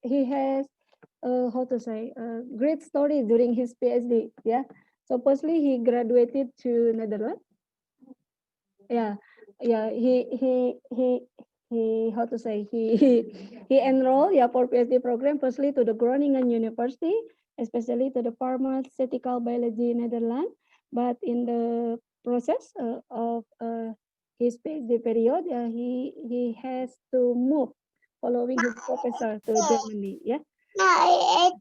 he has how to say great story during his PhD. Yeah. So firstly, he graduated to Netherlands. Yeah, yeah. He how to say he enrolled for PhD program firstly to the Groningen University, especially to the pharmaceutical biology Netherlands. But in the process of his PhD period, he has to move following his professor to Germany. Yeah,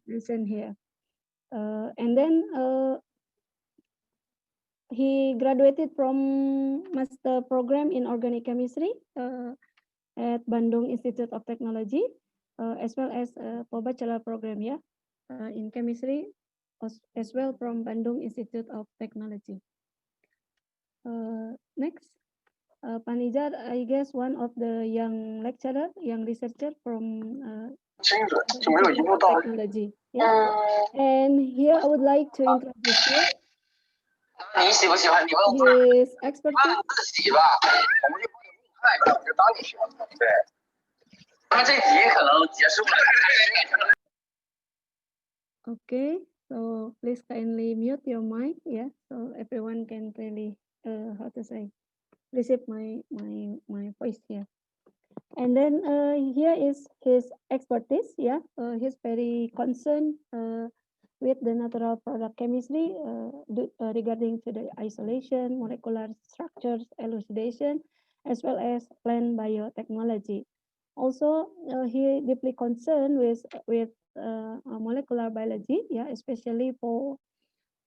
listen here. And then he graduated from master program in organic chemistry at Bandung Institute of Technology, as well as for bachelor program, in chemistry, as well from Bandung Institute of Technology. Next, Panijar, I guess one of the young lecturer, young researcher from technology. Yeah. And here I would like to introduce you. His expertise. Okay, so please kindly mute your mic, so everyone can really, how to say, receive my voice here. And then here is his expertise, he's very concerned with the natural product chemistry regarding to the isolation, molecular structures, elucidation, as well as plant biotechnology. Also, he deeply concerned with molecular biology, especially for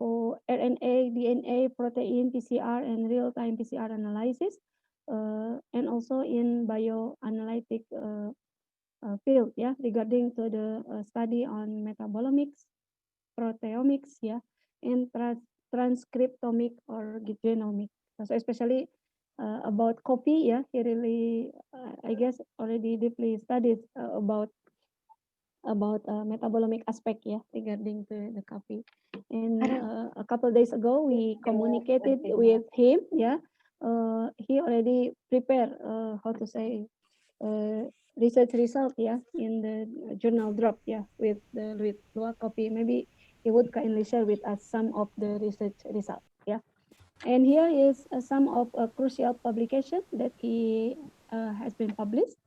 RNA, DNA, protein, PCR, and real-time PCR analysis, and also in bioanalytic field, regarding to the study on metabolomics, proteomics, and transcriptomic or genomic. So especially about Kopi, he really, I guess, already deeply studied about metabolomic aspect, regarding to the coffee. And a couple of days ago, we communicated with him, he already prepared, how to say, research result, in the journal drop, with Luwak Kopi. Maybe he would kindly share with us some of the research results, And here is some of a crucial publication that he has been published,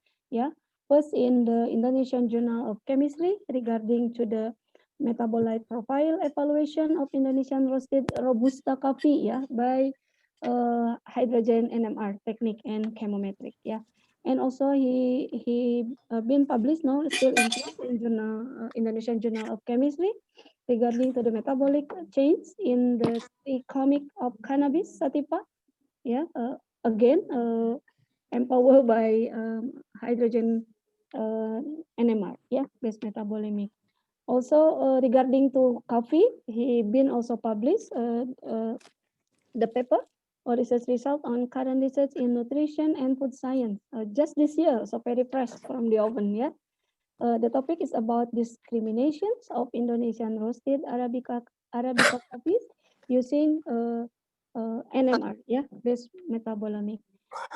First in the Indonesian Journal of Chemistry regarding to the metabolite profile evaluation of Indonesian roasted Robusta coffee, by hydrogen NMR technique and chemometric, And also he been published now still in journal Indonesian Journal of Chemistry regarding to the metabolic change in the comic of cannabis sativa, again empowered by hydrogen NMR, based metabolomic. Also regarding to coffee, he been also published the paper or research result on current research in nutrition and food science just this year, so very fresh from the oven, the topic is about discriminations of Indonesian roasted Arabica coffees using NMR, based metabolomic.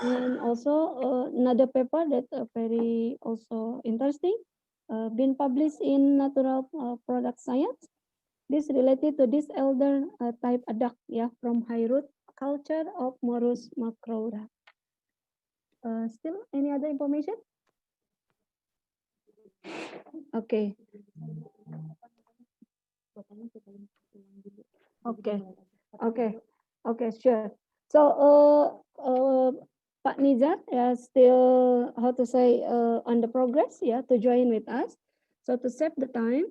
And also another paper that very also interesting, been published in Natural Product Science. This related to this elder type adduct, from high root culture of Morus macroura. Still any other information? Okay. Okay, sure. So, Pak Nizar still, how to say, on the progress, to join with us. So to save the time,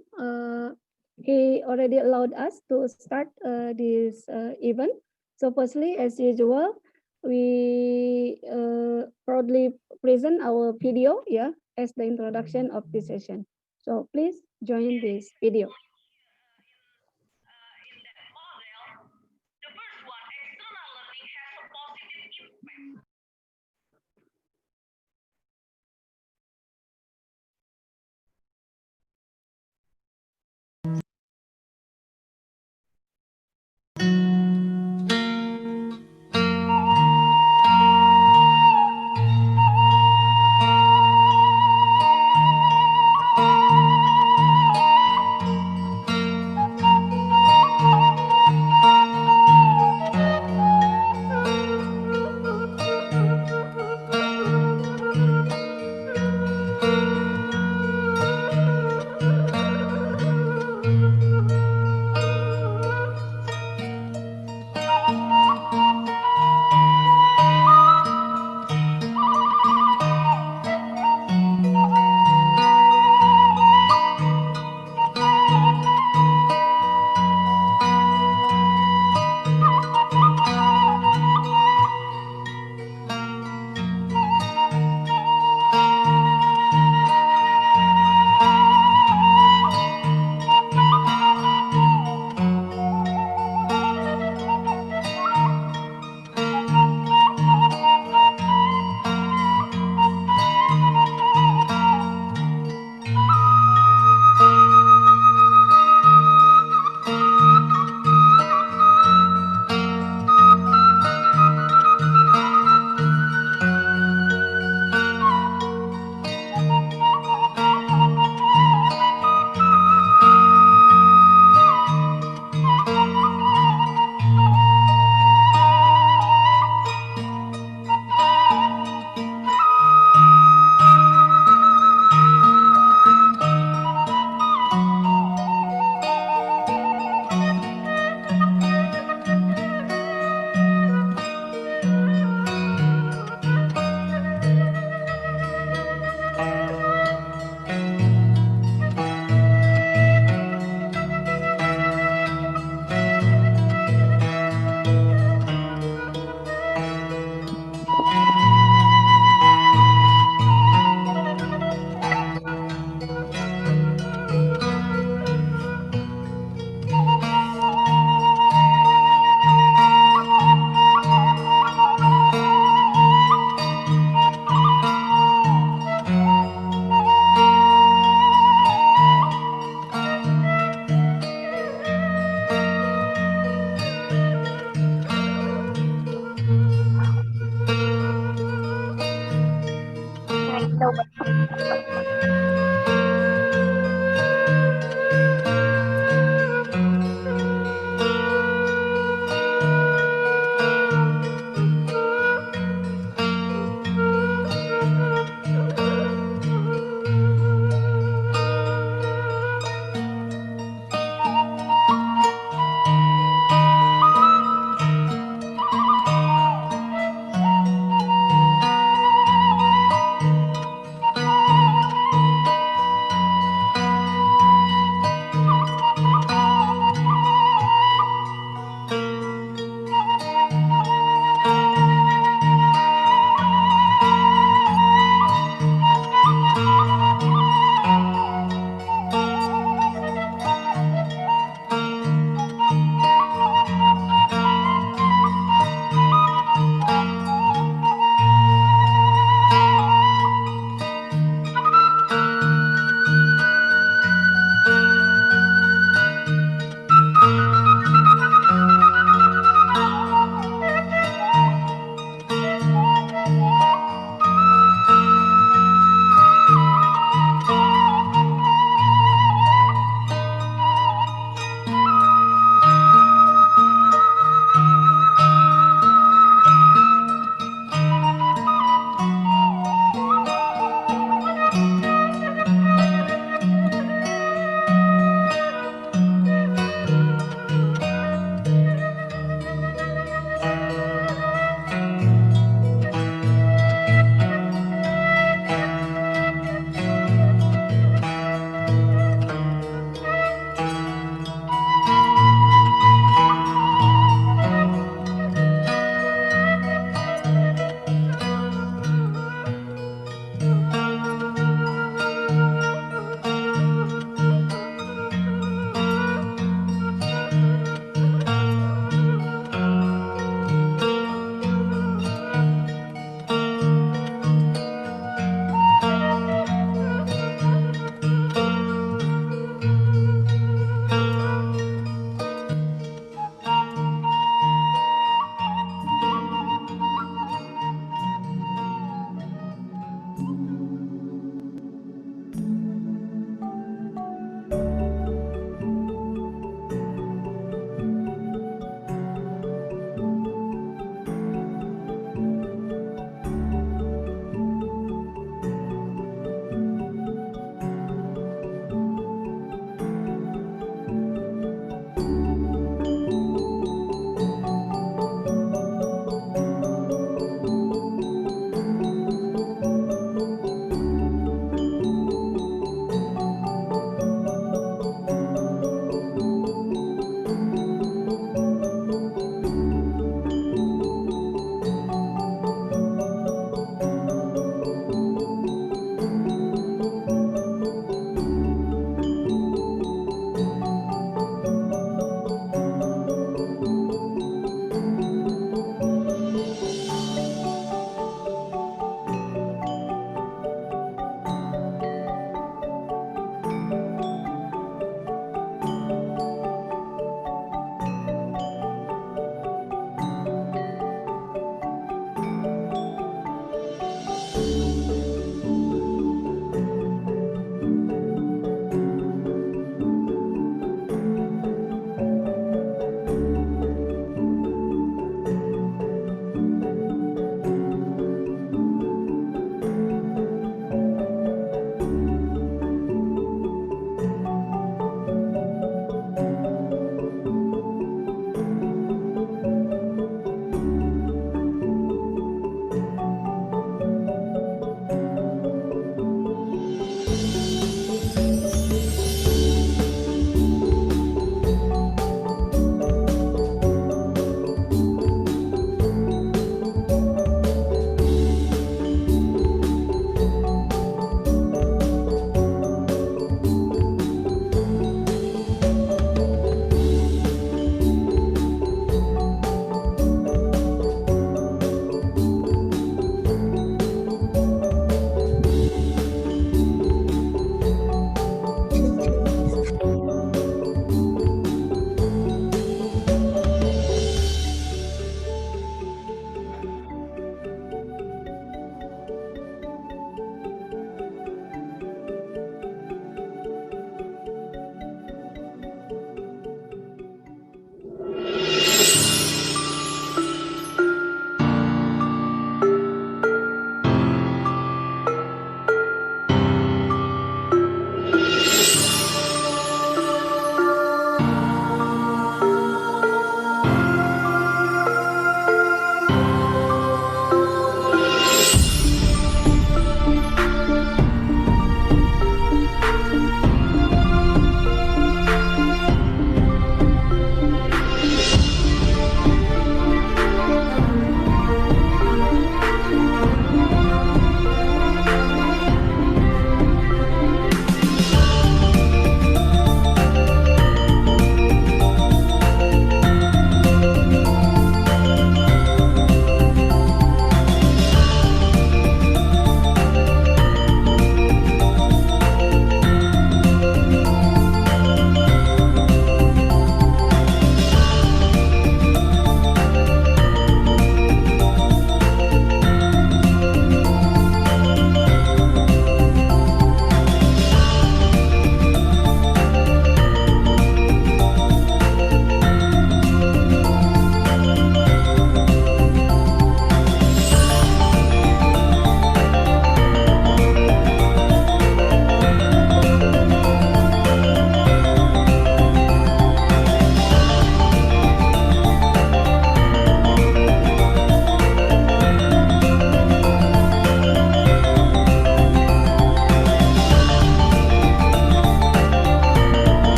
he already allowed us to start this event. So firstly, as usual, we proudly present our video, as the introduction of this session. So please join this video.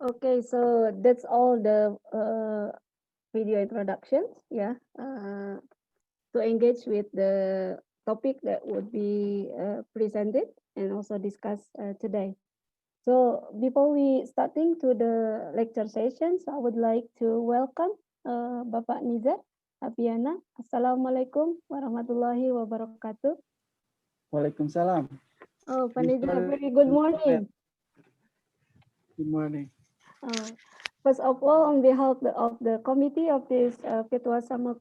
Okay, so that's all the video introductions. Yeah, to engage with the topic that would be presented and also discussed today. So before we starting to the lecture sessions, I would like to welcome Bapak Nizar Apiana. Assalamualaikum warahmatullahi wabarakatuh. Waalaikumsalam. Oh, Pak Nizar, Mr. very good Mohammed, morning. good morning. Uh, First of all, on behalf of the committee of this Ketua Summer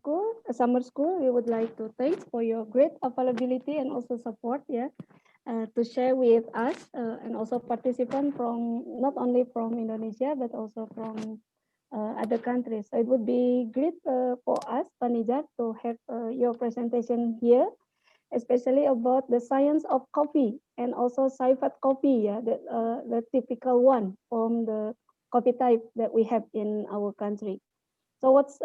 School, we would like to thank for your great availability and also support, yeah, to share with us and also participant from not only from Indonesia but also from other countries. So it would be great for us, Panija, to have your presentation here, especially about the science of coffee and also Saifat coffee, yeah, the typical one from the coffee type that we have in our country. So what's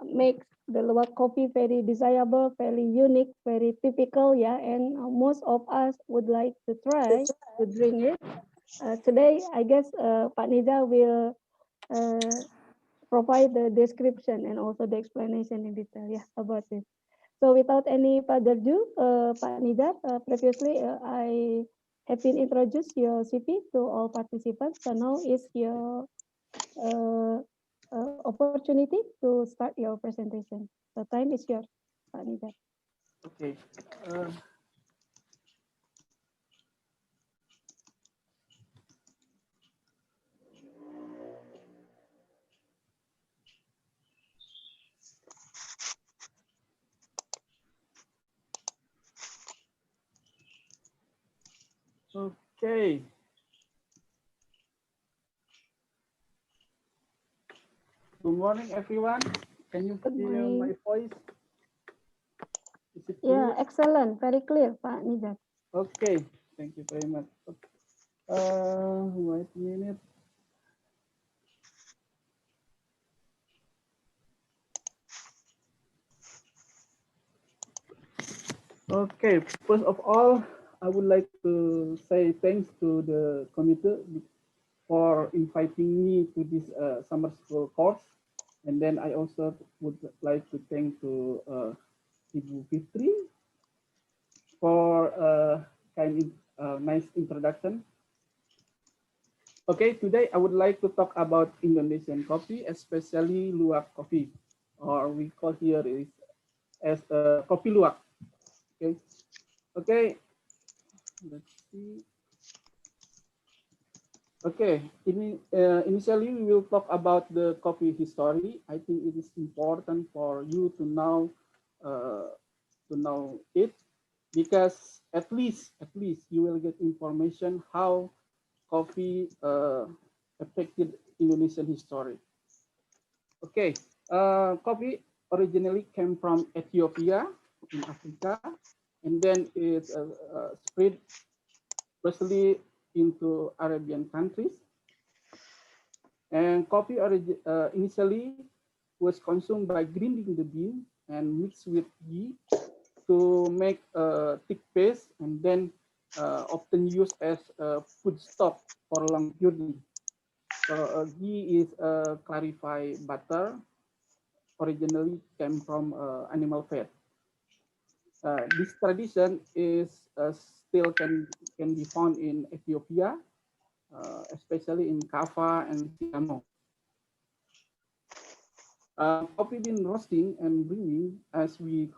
makes the Luwak coffee very desirable, very unique, very typical, yeah, and most of us would like to try to drink it. Today, I guess Pak Niza will uh, provide the description and also the explanation in detail, yeah, about this. So without any further ado, Pak Nizar, previously I have been introduced your CP to all participants. So now is your uh, opportunity to start your presentation. The time is yours, Pak Nizar. Okay. Uh, okay. Good morning, everyone. Can you Good hear my morning. voice? Is it Yeah, clear? excellent. Very clear, Pak Nizar. Okay. Thank you very much. Wait a minute. Okay. First of all, I would like to say thanks to the committee for inviting me to this summer school course. And then I also would like to thank to Ibu Fitri for nice introduction. Okay, today I would like to talk about Indonesian coffee, especially Luwak coffee, or we call here is as Kopi Luwak. Okay, okay, let's see. Okay, initially we will talk about the coffee history. I think it is important for you to know it because at least you will get information how coffee affected Indonesian history. Okay, coffee originally came from Ethiopia in Africa, and then it spread firstly into Arabian countries. And coffee initially was consumed by grinding the bean and mixed with ghee to make a thick paste, and then often used as a food stock for long journey. So ghee is clarified butter, originally came from animal fat. This tradition is still can be found in Ethiopia, especially in Kaffa and Siamo. Coffee bean roasting and brewing, as we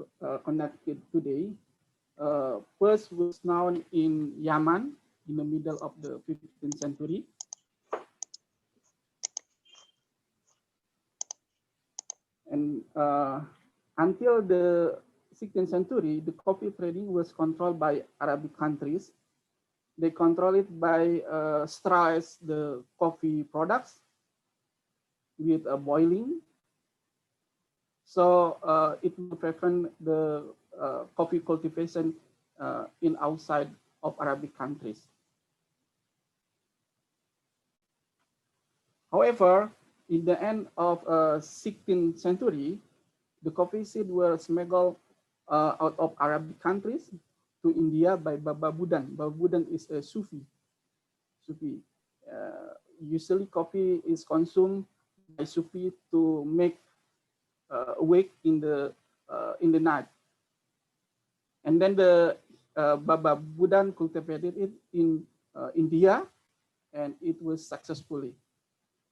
conducted today, first was known in Yaman in the middle of the 15th century. And until the 16th century, the coffee trading was controlled by Arabic countries. They control it by straws the coffee products with a boiling. So it will prevent the coffee cultivation in outside of Arabic countries. However, in the end of 16th century, the coffee seed were smuggled out of Arabic countries to India by Baba Budan. Baba Budan is a Sufi. usually coffee is consumed by Sufi to make awake in the night. And then the Baba Budan cultivated it in India, and it was successfully.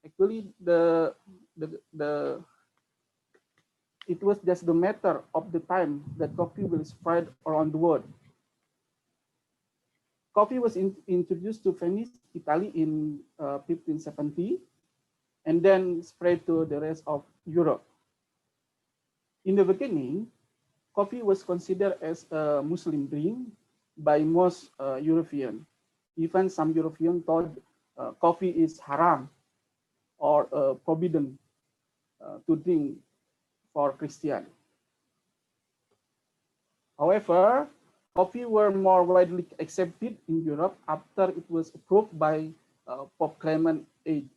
Actually, it was just the matter of the time that coffee will spread around the world. Coffee was introduced to Venice, Italy in 1570, and then spread to the rest of Europe. In the beginning, coffee was considered as a Muslim drink by most Europeans. Even some Europeans thought coffee is haram or forbidden to drink for Christian. However, coffee were more widely accepted in Europe after it was approved by Pope Clement VIII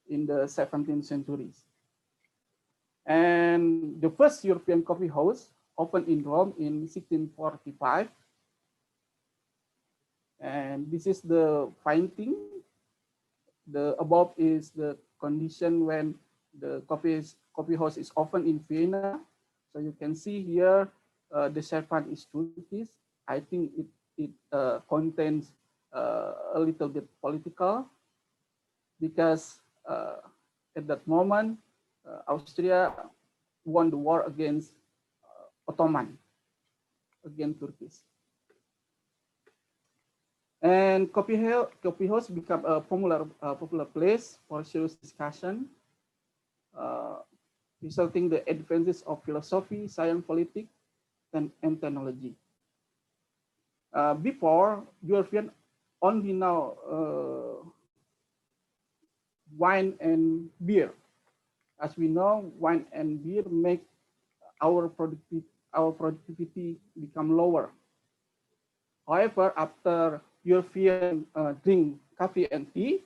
in the 17th centuries. And the first European coffee house opened in Rome in 1645. And this is the painting. The above is the condition when the coffee house is opened in Vienna. So you can see here the servant is Turkish. I think it contains a little bit political because at that moment Austria won the war against Ottoman, against Turkish. And coffee house become a popular place for serious discussion, resulting the advances of philosophy, science, politics, and technology. Before, European only know wine and beer. As we know, wine and beer make our productivity become lower. However, after European drink coffee and tea,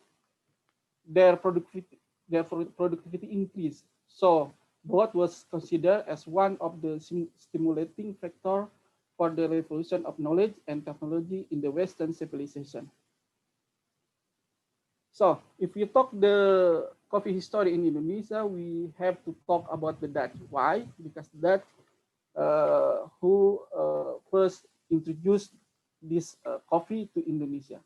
their productivity increased. So both was considered as one of the stimulating factor for the revolution of knowledge and technology in the Western civilization. So if we talk the coffee history in Indonesia, we have to talk about the Dutch. Why? Because Dutch who first introduced this coffee to Indonesia.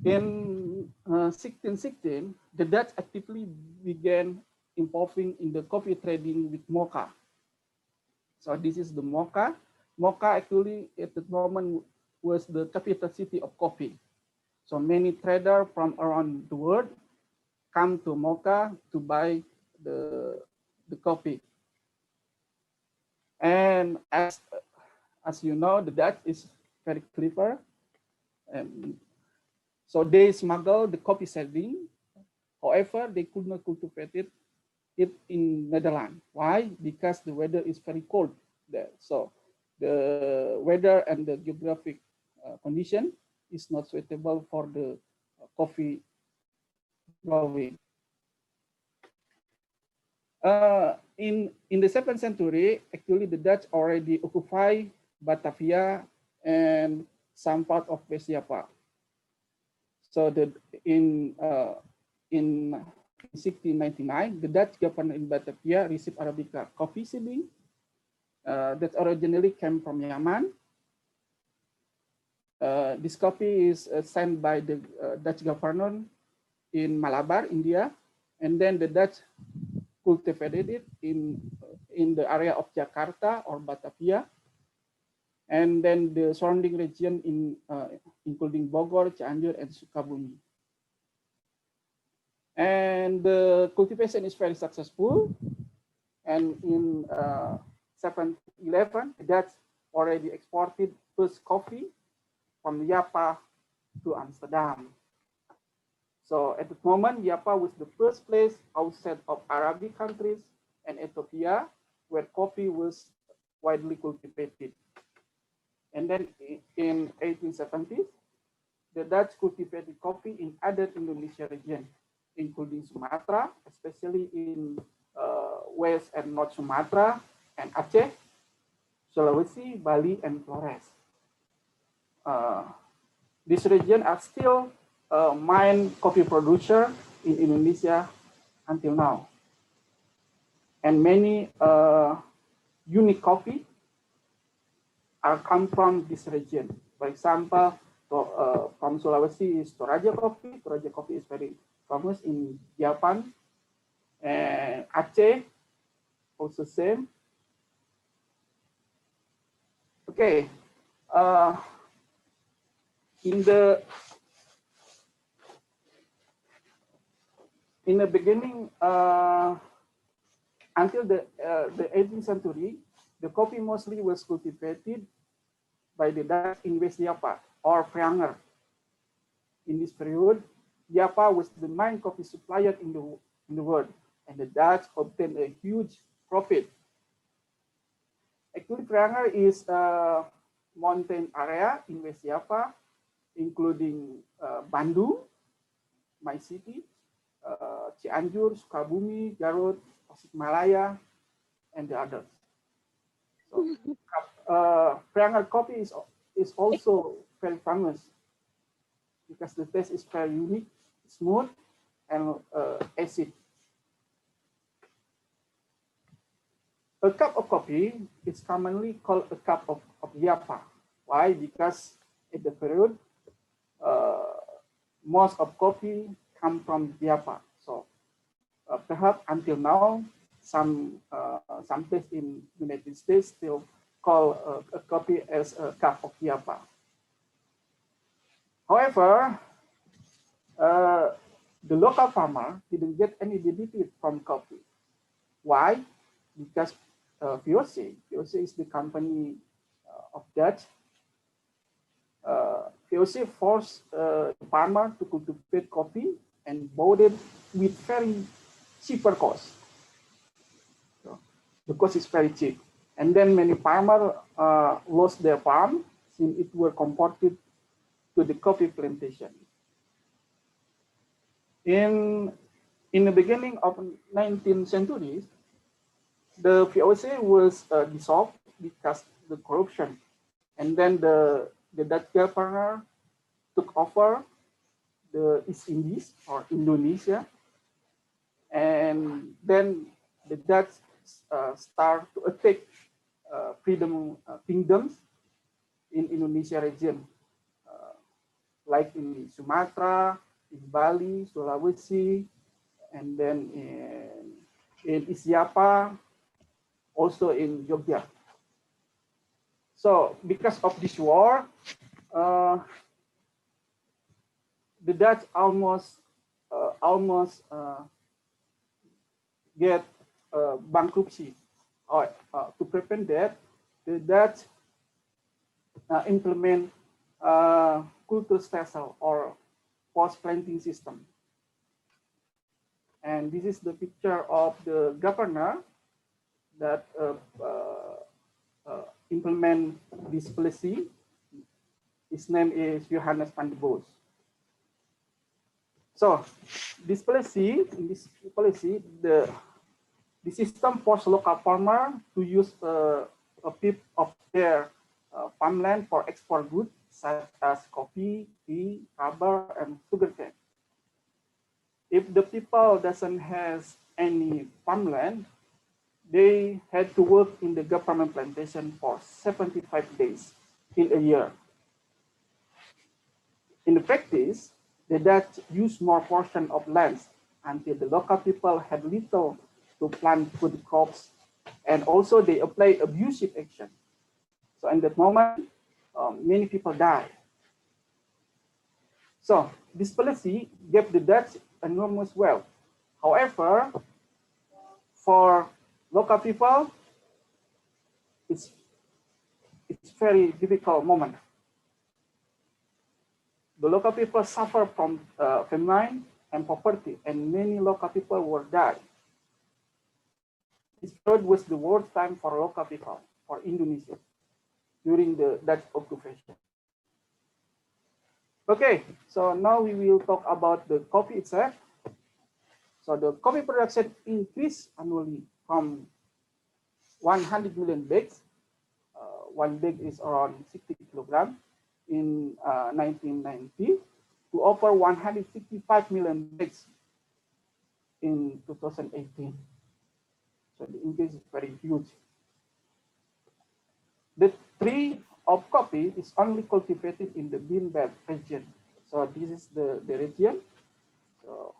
In 1616, the Dutch actively began involving in the coffee trading with mocha. So this is the mocha. Mocha actually at the moment was the capital city of coffee. So many traders from around the world come to Mocha to buy the coffee. And as you know, the Dutch is very clever. And so they smuggle the coffee seedling. However, they could not cultivate it in Netherlands. Why? Because the weather is very cold there. So the weather and the geographic condition is not suitable for the coffee growing. In the 7th century, actually the Dutch already occupy Batavia and some part of West Java. So in 1699, the Dutch government in Batavia received Arabica coffee seedling that originally came from Yemen. This coffee is sent by the Dutch government in Malabar, India, and then the Dutch cultivated it in the area of Jakarta or Batavia, and then the surrounding region including Bogor, Cianjur, and Sukabumi. And the cultivation is very successful. And in 1711, the Dutch already exported first coffee from Java to Amsterdam. So at the moment, Java was the first place outside of Arabic countries and Ethiopia where coffee was widely cultivated. And then in 1870s, the Dutch cultivated coffee in other Indonesia regions, including Sumatra, especially in West and North Sumatra and Aceh, Sulawesi, Bali, and Flores. These regions are still main coffee producer in Indonesia until now. And many unique coffee are come from this region. For example, from Sulawesi is Toraja coffee. Toraja coffee is very famous in Japan. And Aceh, also same. Okay. In the beginning, until the 18th century, the coffee mostly was cultivated by the Dutch in West Java or Preanger. In this period, Java was the main coffee supplier in the world, and the Dutch obtained a huge profit. Actually, Preanger is a mountain area in West Java, including Bandung, my city, Cianjur, Sukabumi, Garut, Tasikmalaya, and the others. So, Preanger coffee is also very famous because the taste is very unique, smooth, and acid. A cup of coffee is commonly called a cup of Java. Why? Because at the period, most of coffee come from Java. So perhaps until now, some places in United States still call a coffee as a cup of Java. However, the local farmer didn't get any benefit from coffee. Why? Because VOC is the company of Dutch. VOC forced the farmer to cultivate coffee and bought it with very cheaper cost. So the cost is very cheap. And then many farmers lost their farm since it were converted to the coffee plantation. In the beginning of 19th century, the VOC was dissolved because of the corruption. And then the Dutch governor took over the East Indies or Indonesia. And then the Dutch start to attack kingdoms in Indonesia region, like in Sumatra, in Bali, Sulawesi, and then in East Java, also in Jogja. So because of this war, the Dutch almost get bankruptcy. To prevent that, the Dutch implement cultuurstelsel or post-planting system. And this is the picture of the governor that implement this policy. His name is Johannes van der Bos. So this policy, the system forced local farmer to use a bit of their farmland for export goods such as coffee, tea, rubber, and sugarcane. If the people doesn't have any farmland, they had to work in the government plantation for 75 days in a year. In the practice, the Dutch used more portion of lands until the local people had little to plant food crops, and also they applied abusive action. So in that moment, many people died. So this policy gave the Dutch enormous wealth. However, for local people, it's very difficult moment. The local people suffer from famine and poverty, and many local people were died. This period was the worst time for local people, for Indonesia, during the Dutch occupation. Okay, so now we will talk about the coffee itself. So the coffee production increased annually from 100 million bags. One bag is around 60 kilograms in 1990 to over 165 million bags in 2018. So the increase is very huge. The tree of coffee is only cultivated in the bean belt region. So this is the region. So,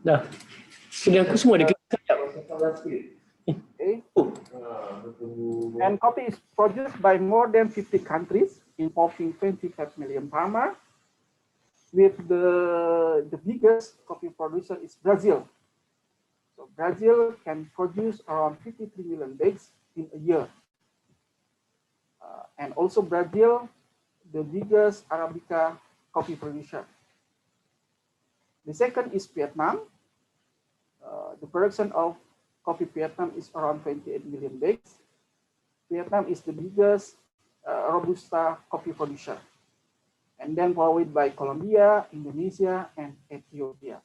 Dah. Sudah aku semua ada okay. And coffee is produced by more than 50 countries, involving 25 million farmers. With the biggest coffee producer is Brazil. So Brazil can produce around 53 million bags in a year. And also Brazil, the biggest Arabica coffee producer. The second is Vietnam. The production of coffee Vietnam is around 28 million bags. Vietnam is the biggest Robusta coffee producer. And then followed by Colombia, Indonesia, and Ethiopia.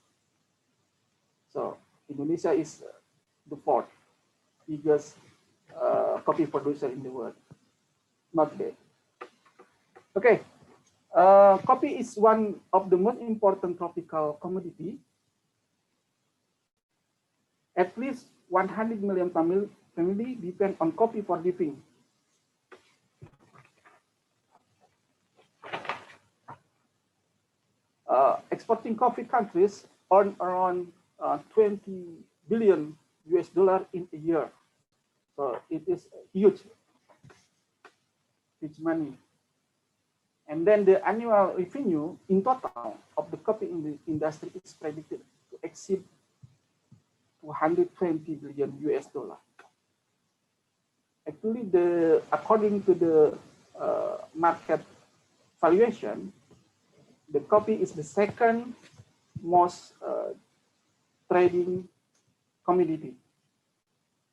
So Indonesia is the fourth biggest coffee producer in the world. Not bad. Okay. Coffee is one of the most important tropical commodity. At least 100 million family depend on coffee for living. Exporting coffee countries earn around 20 billion US dollar in a year. So it is huge money. And then the annual revenue in total of the coffee industry is predicted to exceed 220 billion US dollar. Actually, according to the market valuation, the coffee is the second most trading commodity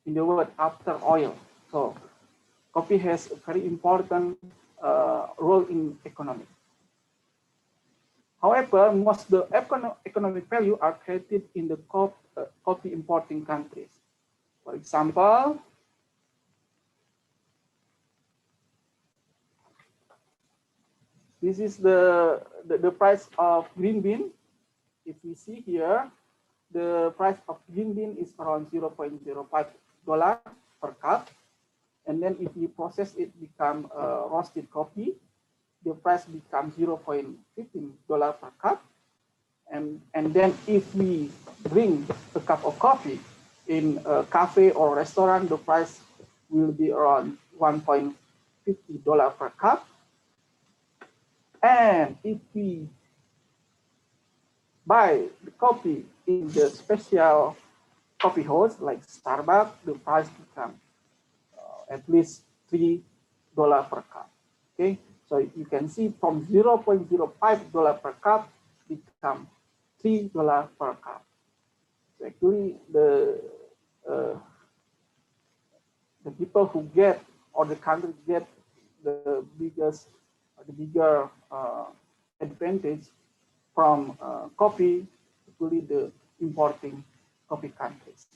in the world after oil. So coffee has a very important role in economy. However, most of the economic value are created in the coffee importing countries. For example, this is the price of green bean. If we see here, the price of green bean is around $0.05 per cup. And then if we process it become roasted coffee, the price becomes $0.15 per cup. And then if we drink a cup of coffee in a cafe or restaurant, the price will be around $1.50 per cup. And if we buy the coffee in the special coffee house like Starbucks, the price becomes at least $3 per cup. Okay, so you can see from $0.05 per cup become $3 per cup. So actually, the people who get, or the country get the bigger advantage from coffee, actually the importing coffee countries.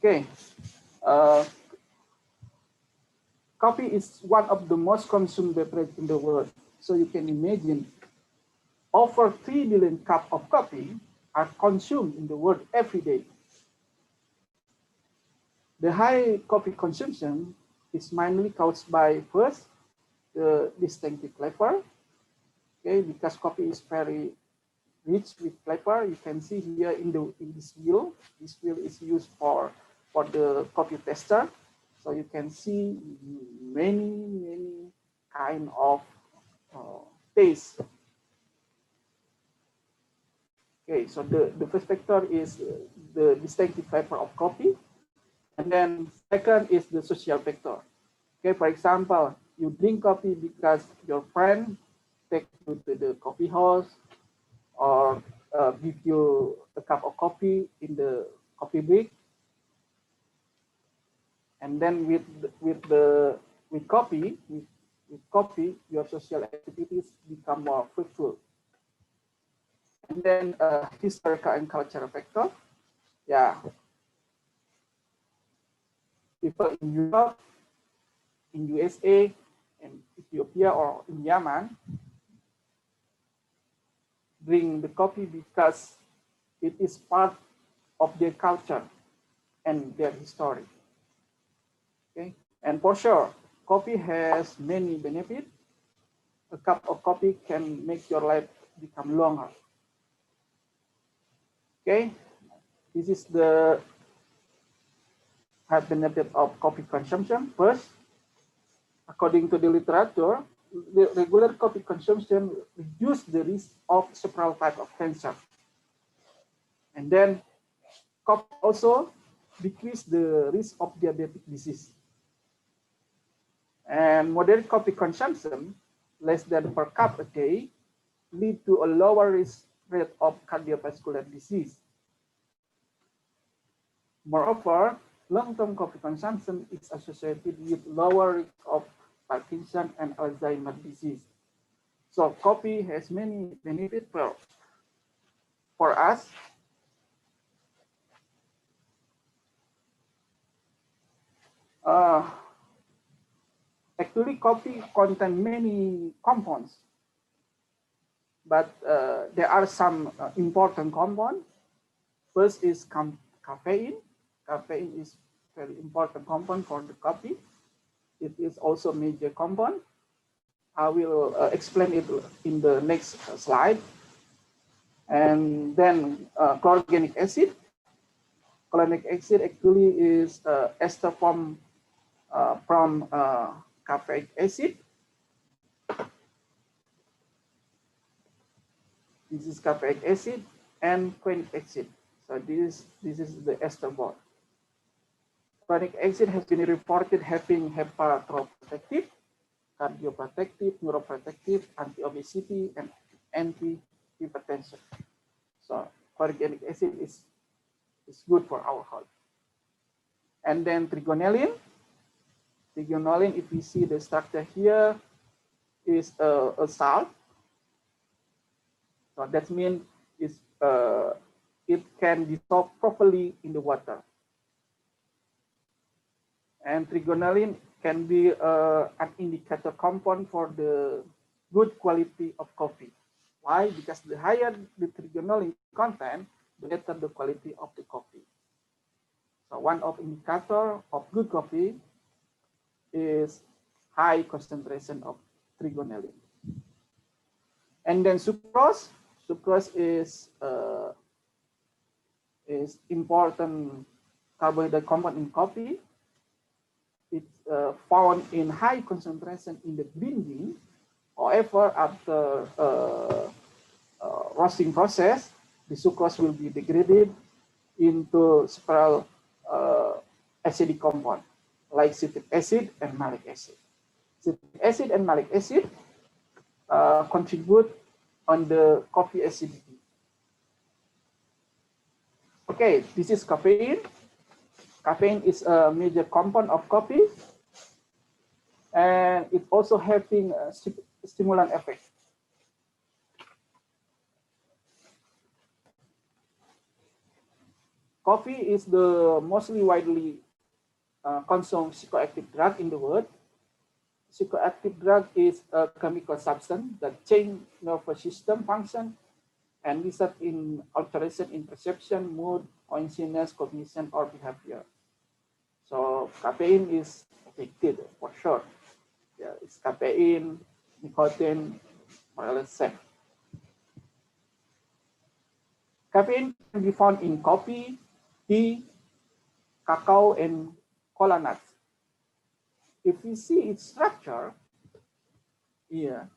Okay, coffee is one of the most consumed beverage in the world. So you can imagine over 3 billion cups of coffee are consumed in the world every day. The high coffee consumption is mainly caused by, first, the distinctive flavor. Okay, because coffee is very rich with flavor. You can see here in this wheel. This wheel is used for the coffee tester. So you can see many kind of taste. Okay, so the first factor is the distinctive flavor of coffee. And then second is the social factor. Okay, for example, you drink coffee because your friend take you to the coffee house or give you a cup of coffee in the coffee break. And then with coffee, your social activities become more fruitful. And then historical and cultural factor. Yeah. People in Europe, in USA, in Ethiopia, or in Yemen drink the coffee because it is part of their culture and their history. Okay, and for sure, coffee has many benefits. A cup of coffee can make your life become longer. Okay, this is the health benefit of coffee consumption. First, according to the literature, the regular coffee consumption reduces the risk of several types of cancer. And then coffee also decrease the risk of diabetic disease. And moderate coffee consumption, less than per cup a day, lead to a lower risk rate of cardiovascular disease. Moreover, long-term coffee consumption is associated with lower risk of Parkinson and Alzheimer's disease. So coffee has many benefits for us. Actually, coffee contains many compounds, but there are some important compounds. First is caffeine. Caffeine is very important compound for the coffee. It is also a major compound. I will explain it in the next slide. And then chlorogenic acid. Chlorogenic acid actually is ester from caffeic acid. This is caffeic acid and quinic acid. So this is the ester bond. Quinic acid has been reported having hepatoprotective, cardioprotective, neuroprotective, anti-obesity, and anti-hypertension. So chlorogenic acid is good for our health. And then trigonelline. Trigonelline, if we see the structure here, is a salt. So that means it can dissolve properly in the water. And trigonelline can be an indicator compound for the good quality of coffee. Why? Because the higher the trigonelline content, the better the quality of the coffee. So one of indicator of good coffee is high concentration of trigonelline. And then sucrose. Sucrose is important carbohydrate compound in coffee. It's found in high concentration in the green bean. However, after roasting process, the sucrose will be degraded into several acidic compound like citric acid and malic acid. Citric acid and malic acid contribute on the coffee acidity. Okay, this is caffeine. Caffeine is a major compound of coffee, and it's also having a stimulant effect. Coffee is the mostly widely consumed psychoactive drug in the world. Psychoactive drug is a chemical substance that changes nervous system function and result in alteration in perception, mood, uneasiness, cognition, or behavior. So caffeine is addictive for sure. Yeah, it's caffeine, nicotine, more or less safe. Caffeine can be found in coffee, tea, cacao, and cola nuts. If we see its structure, here,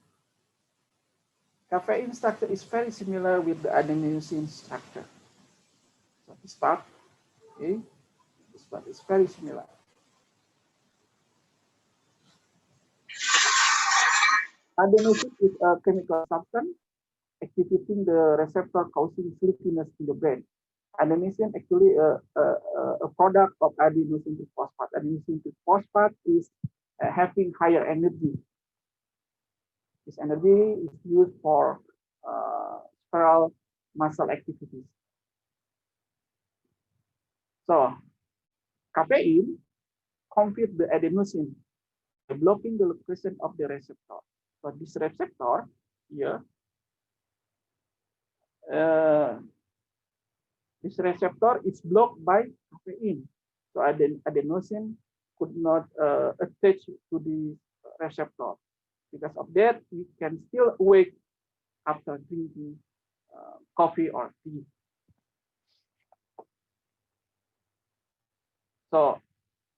caffeine structure is very similar with the adenosine structure. So this part, okay, this part is very similar. Adenosine is a chemical substance activating the receptor causing sleepiness in the brain. Adenosine actually a product of adenosine phosphate. Adenosine phosphate is having higher energy. This energy is used for several muscle activities. So caffeine competes the adenosine by blocking the location of the receptor. So this receptor here, this receptor is blocked by caffeine. So adenosine could not attach to the receptor. Because of that, we can still awake after drinking coffee or tea. So,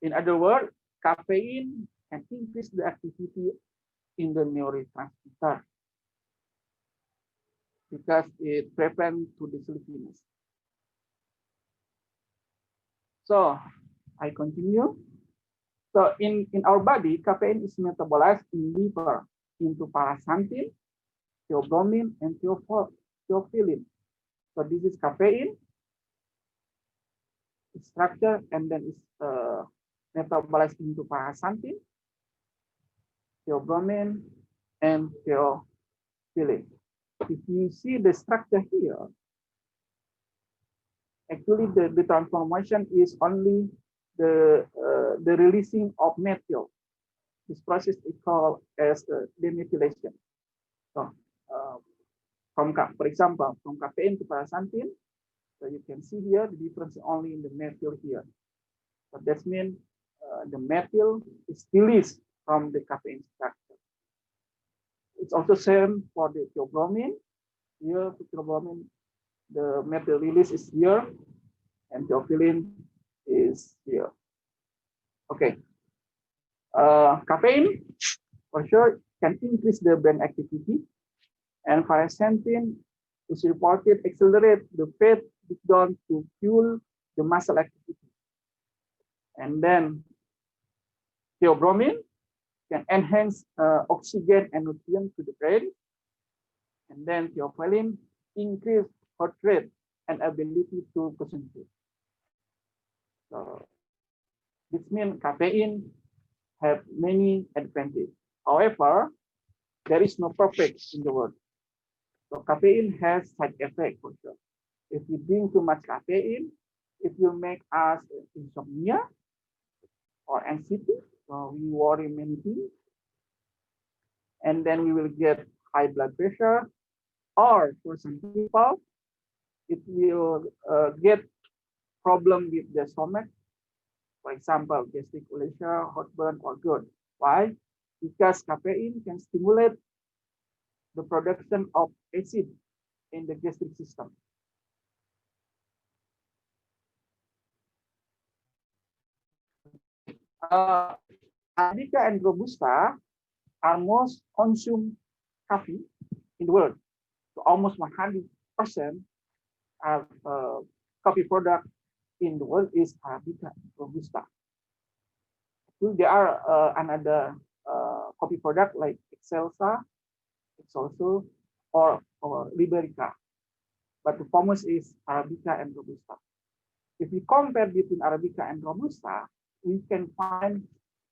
in other words, caffeine can increase the activity in the neurotransmitter because it prevents to the sleepiness. So, I continue. So, in our body, caffeine is metabolized in liver into paraxanthin, theobromine, and theophylline. So, this is caffeine. Its structure and then is metabolized into paraxanthin, theobromine, and theophylline. If you see the structure here, actually the transformation is only the releasing of methyl. This process is called as demethylation. So, for example, from caffeine to paraxanthin, so you can see here the difference only in the methyl here. So that means the methyl is released from the caffeine structure. It's also same for the theobromine. Here, theobromine, the methyl release is here, and theophylline is here. Okay. Caffeine, for sure, can increase the brain activity, and paraxanthin is reported accelerate the fat breakdown to fuel the muscle activity. And then theobromine can enhance oxygen and nutrients to the brain. And then theophylline increase heart rate and ability to concentrate. So this means caffeine have many advantages. However, there is no perfect in the world. So caffeine has side effects for sure. If we drink too much caffeine, it will make us insomnia or anxiety. So we worry many things. And then we will get high blood pressure. Or for some people, it will get problem with the stomach. For example, gastric ulcer, heartburn, or GERD. Why? Because caffeine can stimulate the production of acid in the gastric system. Arabica and Robusta are most consumed coffee in the world. So almost 100% of coffee product in the world is Arabica and Robusta. So there are another coffee product like Excelsa, also or Liberica, but the famous is Arabica and Robusta. If we compare between Arabica and Robusta, we can find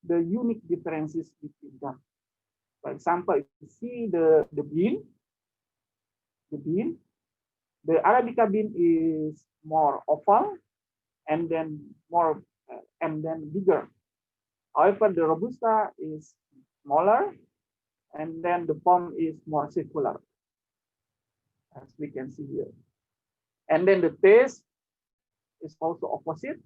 the unique differences between them. For example, if you see the bean, the Arabica bean is more oval and then more and then bigger. However, the Robusta is smaller and then the form is more circular, as we can see here. And then the taste is also opposite.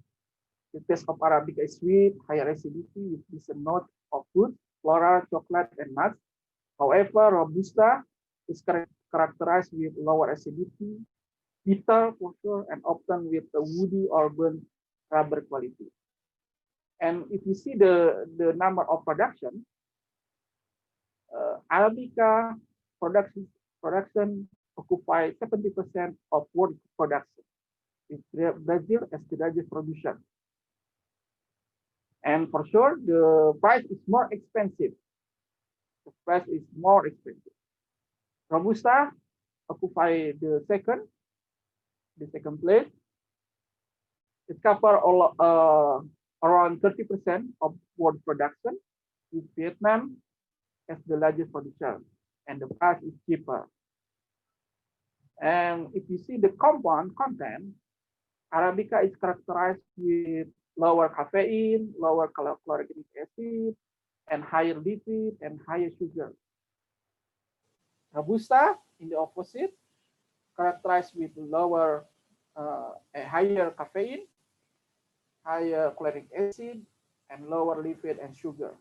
The taste of Arabica is sweet, higher acidity with this note of fruit, floral, chocolate, and nuts. However, Robusta is characterized with lower acidity, bitter for sure, and often with a woody or burnt rubber quality. And if you see the number of production, Arabica production occupy 70% of world production. Brazil as the largest producer. And for sure, the price is more expensive. The price is more expensive. Robusta occupy the second place. It covers around 30% of world production, with Vietnam as the largest producer, and the price is cheaper. And if you see the compound content, Arabica is characterized with lower caffeine, lower chlorogenic acid, and higher liquid and higher sugar. Robusta, in the opposite, characterized with a higher caffeine, higher chloric acid, and lower liquid and sugar.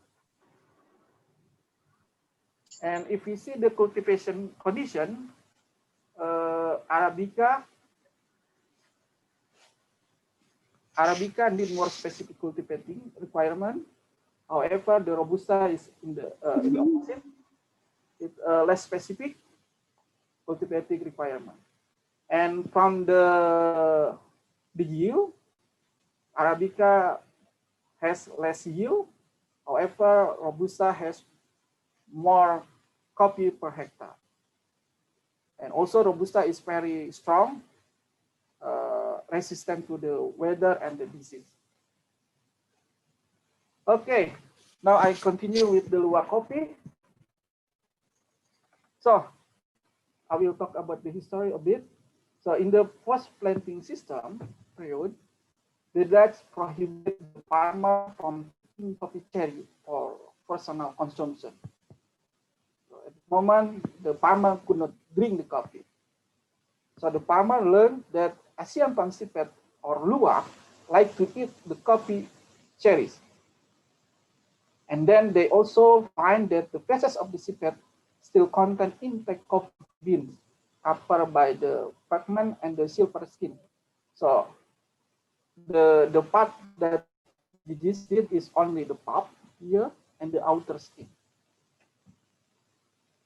And if we see the cultivation condition, Arabica need more specific cultivating requirement. However, the Robusta is in the opposite. It's less specific cultivating requirement. And from the yield, Arabica has less yield. However, Robusta has more Kopi per hectare. And also Robusta is very strong, resistant to the weather and the disease. Okay, now I continue with the Luwak Kopi. So I will talk about the history a bit. So in the post-planting system period, the Dutch prohibited the farmer from taking coffee cherry for personal consumption. So at the moment, the farmer could not drink the coffee. So the farmer learned that Asian palm civet or Luwak like to eat the coffee cherries. And then they also find that the feces of the civet still contain intact coffee beans covered by the pigment and the silver skin. So the part that disease did is only the pulp here and the outer skin.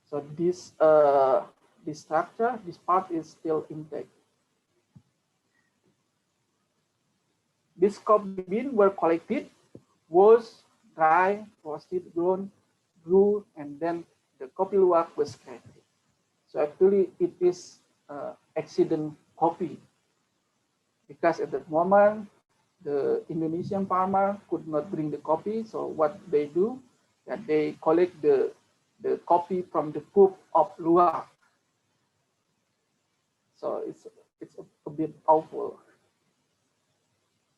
So this structure, this part is still intact. These coffee beans were collected, washed, dry, roasted, ground, grew, and then the coffee luwak was created. So actually, it is accident coffee, because at that moment the Indonesian farmer could not bring the coffee. So what they do, that they collect the coffee from the poop of luwak. So it's a bit awful.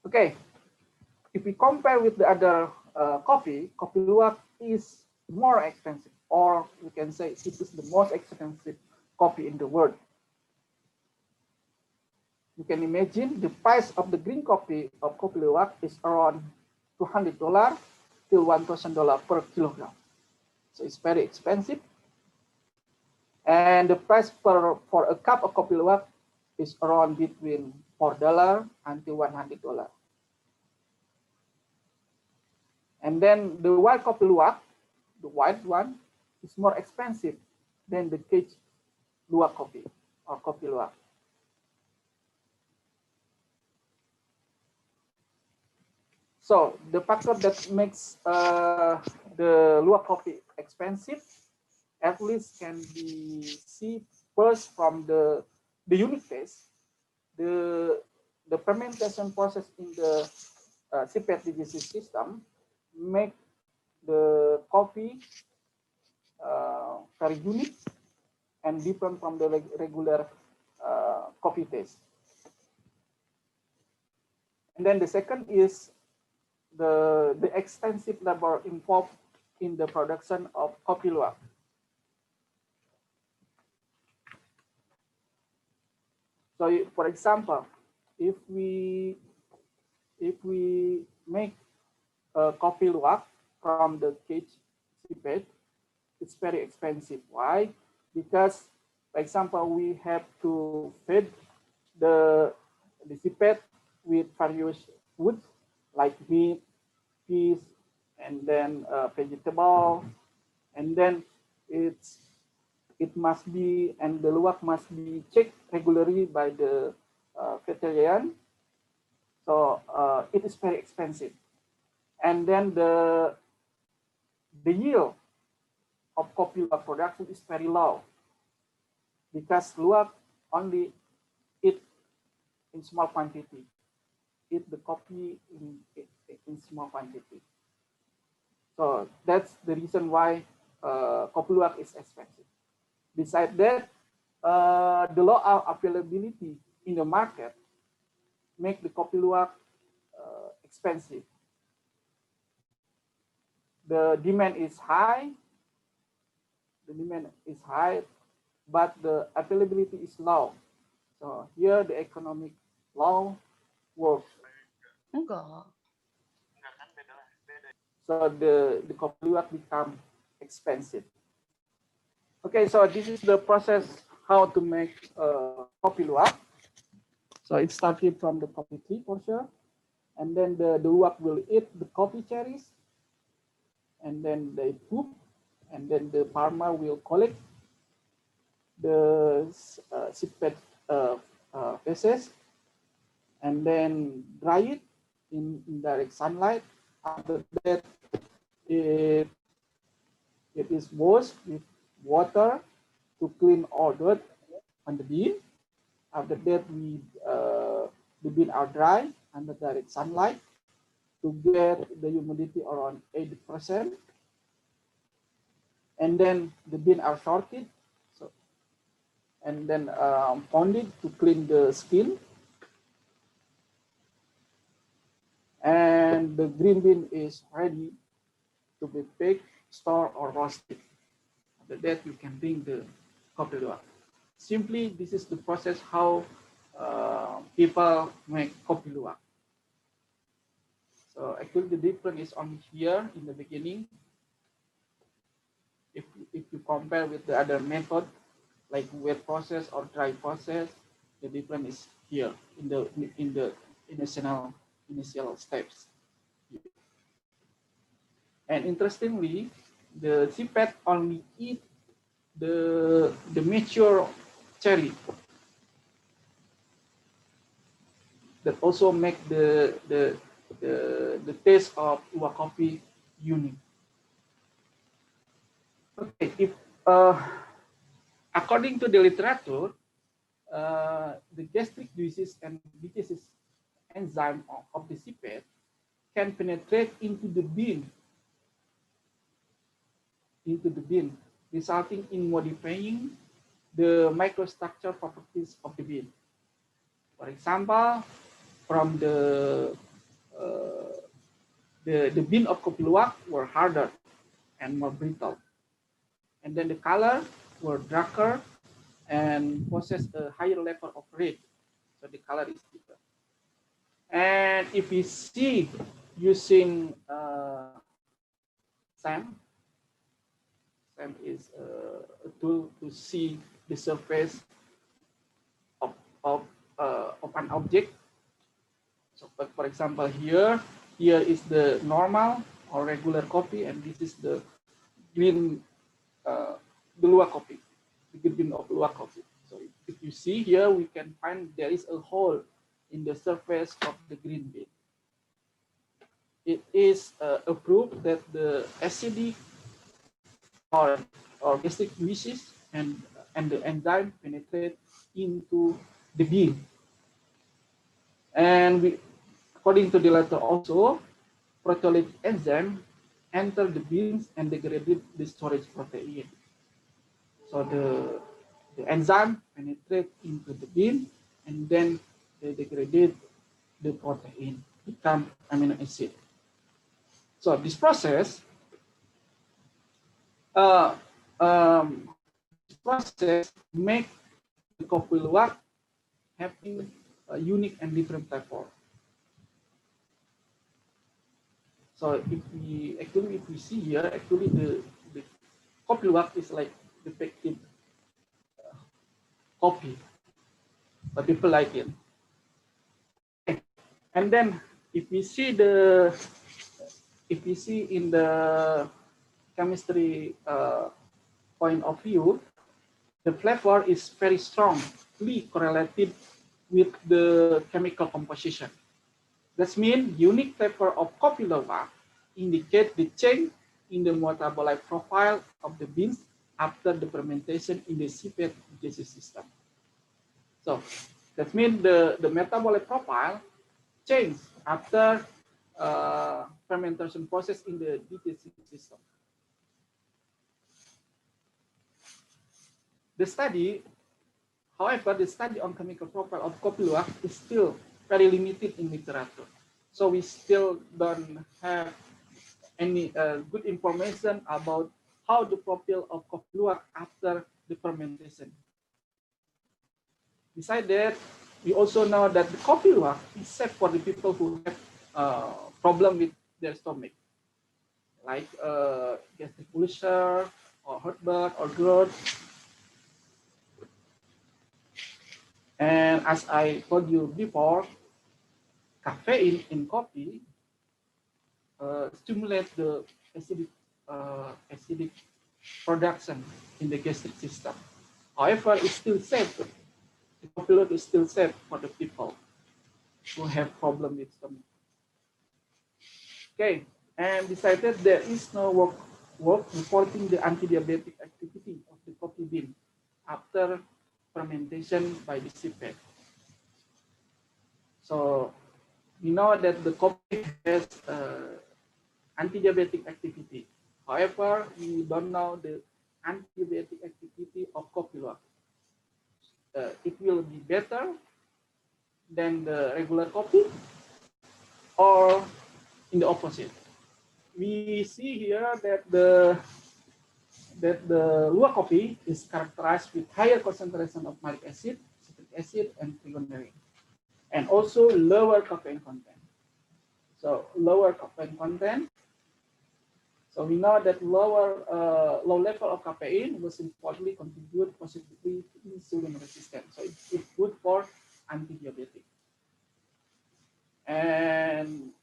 Okay, if we compare with the other coffee luwak is more expensive, or we can say it is the most expensive coffee in the world. You can imagine the price of the green coffee of Kopi Luwak is around $200 till $1,000 per kilogram. So it's very expensive. And the price for a cup of Kopi Luwak is around between $4 until $100. And then the white Kopi Luwak, the white one, is more expensive than the cage Luwak coffee or Kopi Luwak. So the factor that makes the Luwak coffee expensive, at least can be seen first from the unique taste. The fermentation process in the civet digestive system make the coffee very unique and different from the regular coffee taste. And then the second is the extensive labor involved in the production of Kopi Luwak. So, for example, if we make a Kopi Luwak from the cage civet, it's very expensive. Why? Because, for example, we have to feed the civet with various foods like meat, fish, and then vegetable, and then it must be, and the luwak must be checked regularly by the veterinarian. So it is very expensive, and then the yield of coffee luwak production is very low, because luwak only eat in small quantity. Eat the coffee in small quantity. So that's the reason why Kopi Luwak is expensive. Besides that, the low availability in the market make the Kopi Luwak expensive. the demand is high. The demand is high, but the availability is low. So here the economic law works. Enggak. So the kopi luwak become expensive. Okay, so this is the process how to make kopi luwak. So it started from the coffee tree for sure, and then the luwak will eat the coffee cherries, and then they poop, and then the farmer will collect the seedbed pieces, and then dry it in direct sunlight. After that, it is washed with water to clean all dirt on the bean. After that, the bean are dry under direct sunlight to get the humidity around 80%. And then the bean are sorted, so, and then pounded to clean the skin. And the green bean is ready to be baked, stored, or roasted. After that, you can drink the kopi luwak. Simply, this is the process how people make kopi luwak. So actually, the difference is only here in the beginning. If you compare with the other method, like wet process or dry process, the difference is here in the initial steps. And interestingly, the seedbed only eat the mature cherry. That also make the taste of luwak coffee unique. Okay, if according to the literature, the gastric juices and digestive enzyme of the seedbed can penetrate into the bean, resulting in modifying the microstructure properties of the bean. For example, from the bean of kopi luwak were harder and more brittle, and then the color were darker and possess a higher level of red, so the color is different. And if we see using SAM is a tool to see the surface of an object. So, for example, here is the normal or regular coffee, and this is the green, the luwak coffee, the green of luwak coffee. So if you see here, we can find there is a hole in the surface of the green bean. It is a proof that the acidic or gastric juices and the enzyme penetrate into the bean. And according to the letter also, proteolytic enzyme enter the beans and degraded the storage protein. So the enzyme penetrate into the bean, and then they degraded the protein, become amino acid. So this process, make the kopi luwak having a unique and different flavor. So if we see here, actually the kopi luwak is like the packaged coffee, but people like it. And then if we see in the chemistry point of view, the flavor is very strongly correlated with the chemical composition. That means unique flavor of kopi luwak indicate the change in the metabolite profile of the beans after the fermentation in the seedbed digestive system. So that means the metabolic profile change after fermentation process in the digestive system. However, the study on chemical profile of kopi luwak is still very limited in literature. So we still don't have any good information about how the profile of coffee luwak after the fermentation. Besides that, we also know that the coffee luwak is safe for the people who have problem with their stomach, like gastric ulcer or heartburn or GERD. And as I told you before, caffeine in coffee stimulates the acidic production in the gastric system. However, it's still safe. The coffee luwak is still safe for the people who have problem with stomach. Okay, and besides that, there is no work reporting the anti-diabetic activity of the coffee bean after fermentation by the seedbed. So we know that the coffee has anti-diabetic activity. However, we don't know the anti-diabetic activity of coffee luwak. It will be better than the regular coffee or in the opposite. We see here that the luwak coffee is characterized with higher concentration of malic acid, citric acid, and trigonelline, and also lower caffeine content. So lower caffeine content. So we know that low level of caffeine will importantly contribute positively to insulin resistance. So it's good for anti-diabetic. And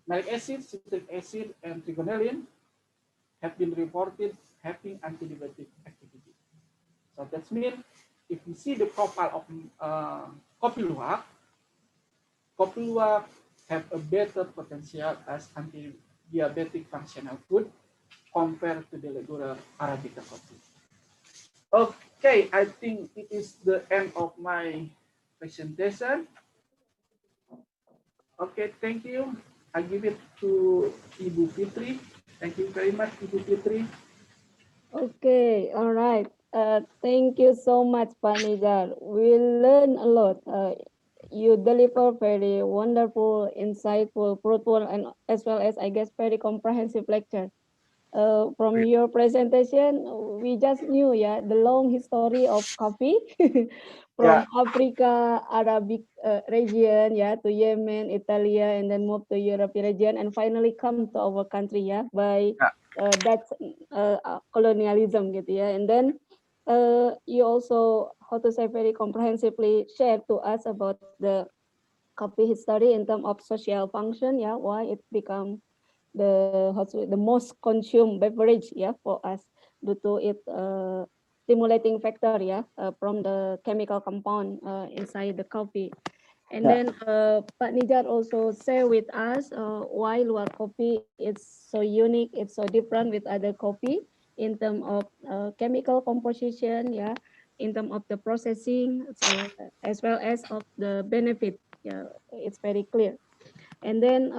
malic acid, citric acid, and trigonelline have been reported having anti-diabetic activity. So that means if we see the profile of coffee luwak have a better potential as anti-diabetic functional food compared to the regular Arabica coffee. Okay, I think it is the end of my presentation. Okay, thank you. I give it to Ibu Fitri. Thank you very much, Ibu Fitri. Okay, all right. Thank you so much, Pak Nizar. We learn a lot. You deliver very wonderful, insightful, fruitful, and as well as, I guess, very comprehensive lecture. From your presentation, we just knew, the long history of coffee from Africa, Arabic region, to Yemen, Italy, and then move to European region, and finally come to our country, by Dutch colonialism, gitu, and then you also, how to say, very comprehensively shared to us about the coffee history in terms of social function, why it become the most consumed beverage, for us due to its stimulating factor, from the chemical compound inside the coffee. And then Pak Nizar also share with us why Luwak coffee is so unique, it's so different with other coffee in terms of chemical composition, in terms of the processing, so, as well as of the benefit. It's very clear. And then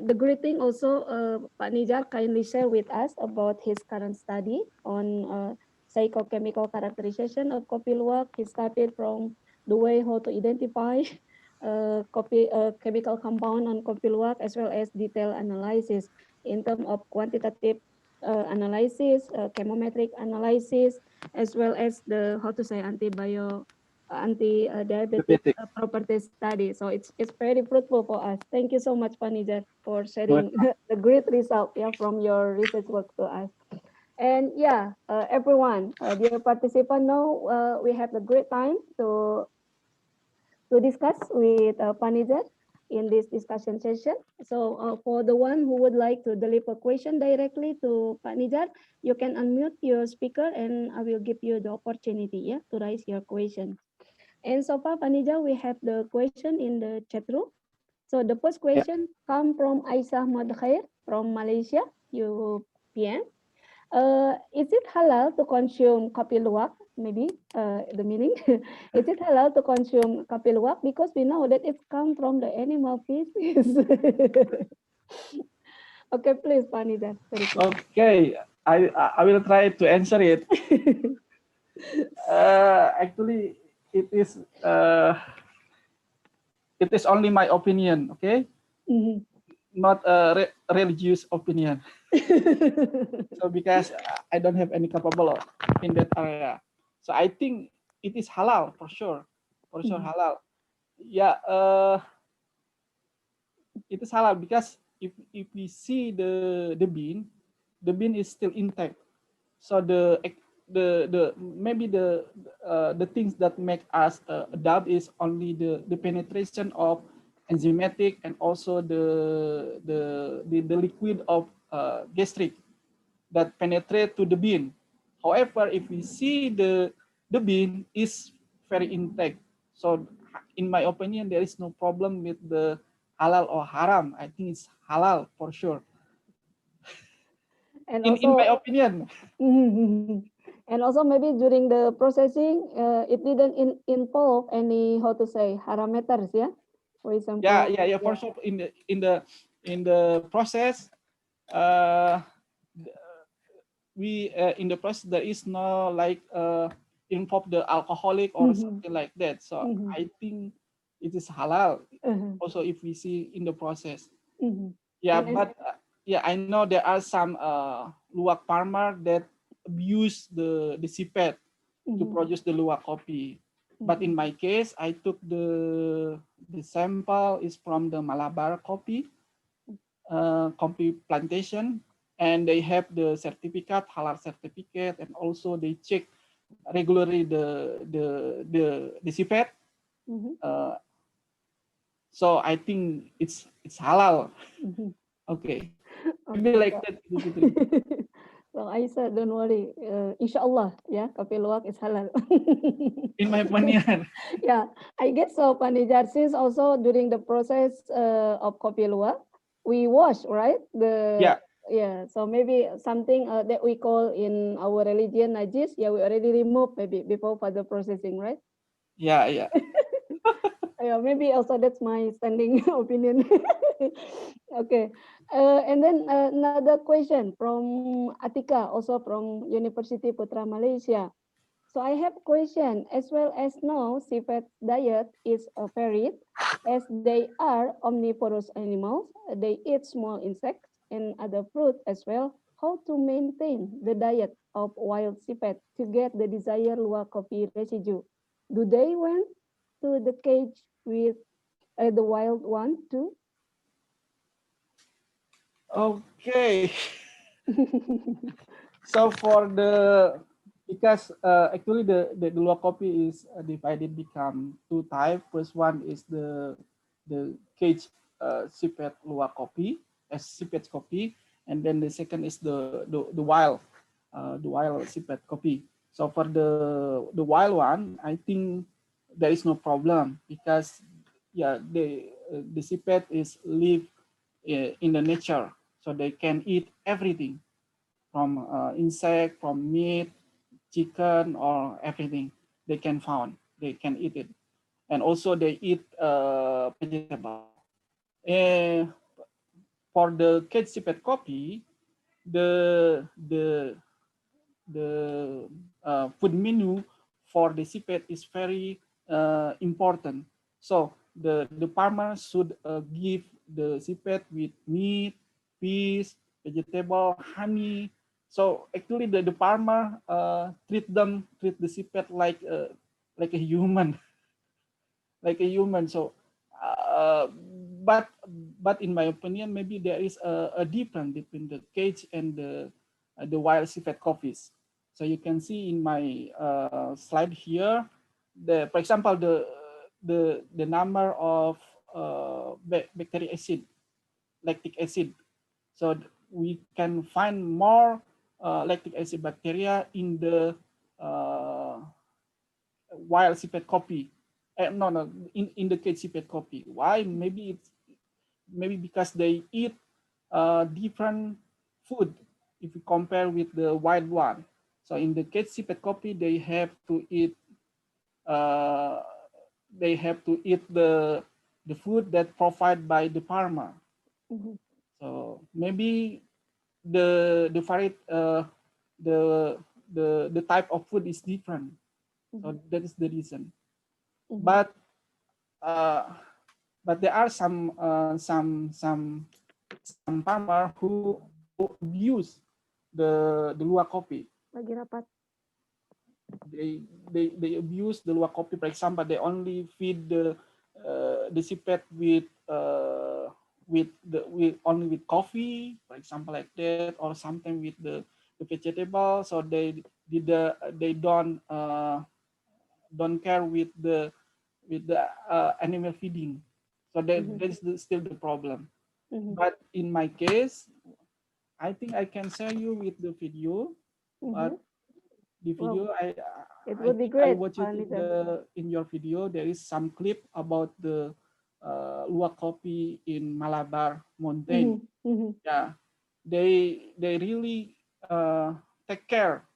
the great thing also, Pak Nizar kindly share with us about his current study on psychochemical characterization of coffee luwak. He started from the way how to identify coffee chemical compound on coffee luwak, as well as detailed analysis in terms of quantitative analysis, chemometric analysis, as well as the, how to say, anti-diabetic property study. So it's very fruitful for us. Thank you so much, Pak Nizar, for sharing the great result, from your research work to us. And everyone, dear participant, now we have a great time to discuss with Pak Nizar in this discussion session. So for the one who would like to deliver question directly to Pak Nizar, you can unmute your speaker and I will give you the opportunity, to raise your question. And so far, Pak Nizar, we have the question in the chat room. So the first question come from Aisyah Madkhair from Malaysia, UPN. Is it halal to consume kopi luwak? Maybe the meaning. Is it halal to consume kopi luwak? Because we know that it comes from the animal feces. Okay, please, Pak Nizar. Okay, I will try to answer it. Actually, it is only my opinion. Okay. not a religious opinion. So because I don't have any capable in that area, so I think it is halal for sure halal. Yeah, it is halal because if we see the bean is still intact. So the maybe the things that make us doubt is only the penetration of enzymatic and also the liquid of gastric that penetrate to the bean. However, if we see the bean is very intact, so in my opinion, there is no problem with the halal or haram. I think it's halal for sure. And In my also, opinion. and also maybe during the processing, it didn't involve any, how to say, parameters, yeah? For example, Yeah, for sure. In the process, uh, we in the process there is no like involve the alcoholic or something like that. So I think it is halal. Also, if we see in the process, yeah. But yeah, I know there are some luwak farmer that abuse the sipet to produce the luwak coffee. But in my case, I took the sample is from the Malabar coffee plantation, and they have the certificate, halal certificate, and also they check regularly the sipet. So I think it's halal. Okay, maybe okay. like that. So I said, don't worry, inshallah, yeah, kopi luwak is halal. In my opinion. Yeah, I get so, Panijar, since also during the process of kopi luwak, we wash, right? Yeah. Yeah, so maybe something that we call in our religion najis, yeah, we already remove maybe before further processing, right? Yeah. Yeah, maybe also that's my standing opinion. Okay, and then another question from Atika, also from University Putra Malaysia. So I have question as well as now seafood diet is varied as they are omnivorous animals. They eat small insects and other fruit as well. How to maintain the diet of wild seafood to get the desired luwak coffee residue? Do they went to the cage with the wild one too? Okay. So for because actually the luwak coffee is divided become two types. First one is the cage sipet luwak coffee as sipet coffee, and then the second is the wild sipet coffee. So for the wild one, I think there is no problem because yeah the sipet is live in the nature, so they can eat everything from insect, from meat, chicken, or everything they can found. They can eat it, and also they eat vegetable. Uh, for the cage sipet coffee, the food menu for the sipet is very important. So the farmer should give the sipet with meat, fish, vegetable, honey. So actually the farmer treat the sipet like a human, like a human. So uh, but but in my opinion, maybe there is a difference between the cage and the wild civet coffees. So you can see in my slide here, for example, the number of bacteria acid, lactic acid. So we can find more lactic acid bacteria in the wild civet coffee. No, in the cage civet coffee. Why? Maybe because they eat different food if you compare with the wild one. So in the cage civet coffee, uh, they have to eat the food that provided by the farmer. So maybe the variety the the type of food is different. So that is the reason. But uh, but there are some some farmer who abuse the Luwak coffee. Lagi rapat. They abuse the Luwak coffee. For example, they only feed the sipet with only with coffee, for example, like that, or sometimes with the vegetable. So they don't care with the animal feeding. So that's still the problem. But in my case, I think I can share you with the video. But the video, Wow. It I would be think I great, watch it in your video. There is some clip about the Luwak coffee in Malabar Mountain. Yeah, they really take care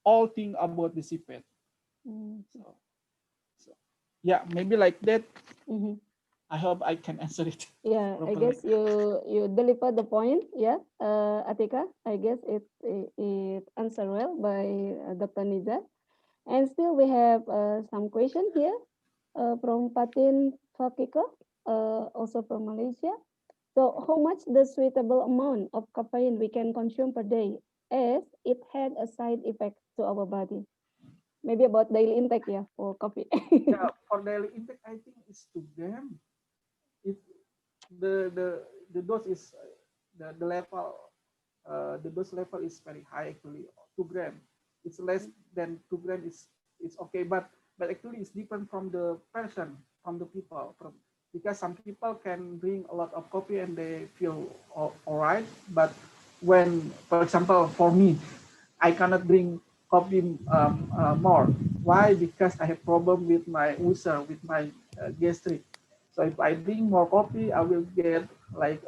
all thing about the sipet. So yeah, maybe like that. I hope I can answer it. Yeah, I properly. guess you deliver the point. Yeah, Atika. I guess it answered well by Dr. Nizar. And still we have some question here from Patin Fakiko, also from Malaysia. So how much the suitable amount of caffeine we can consume per day, as it had a side effect to our body? Maybe about daily intake, yeah, for coffee. Yeah, for daily intake, I think it's 2 grams. It the dose is the level the dose level is very high actually. 2 grams. It's less than 2 grams is okay, but actually it's different from the person, from the people, because some people can drink a lot of coffee and they feel all right, but when, for example, for me, I cannot drink coffee more. Why? Because I have problem with my ulcer, with my gastric. So if I drink more coffee, I will get like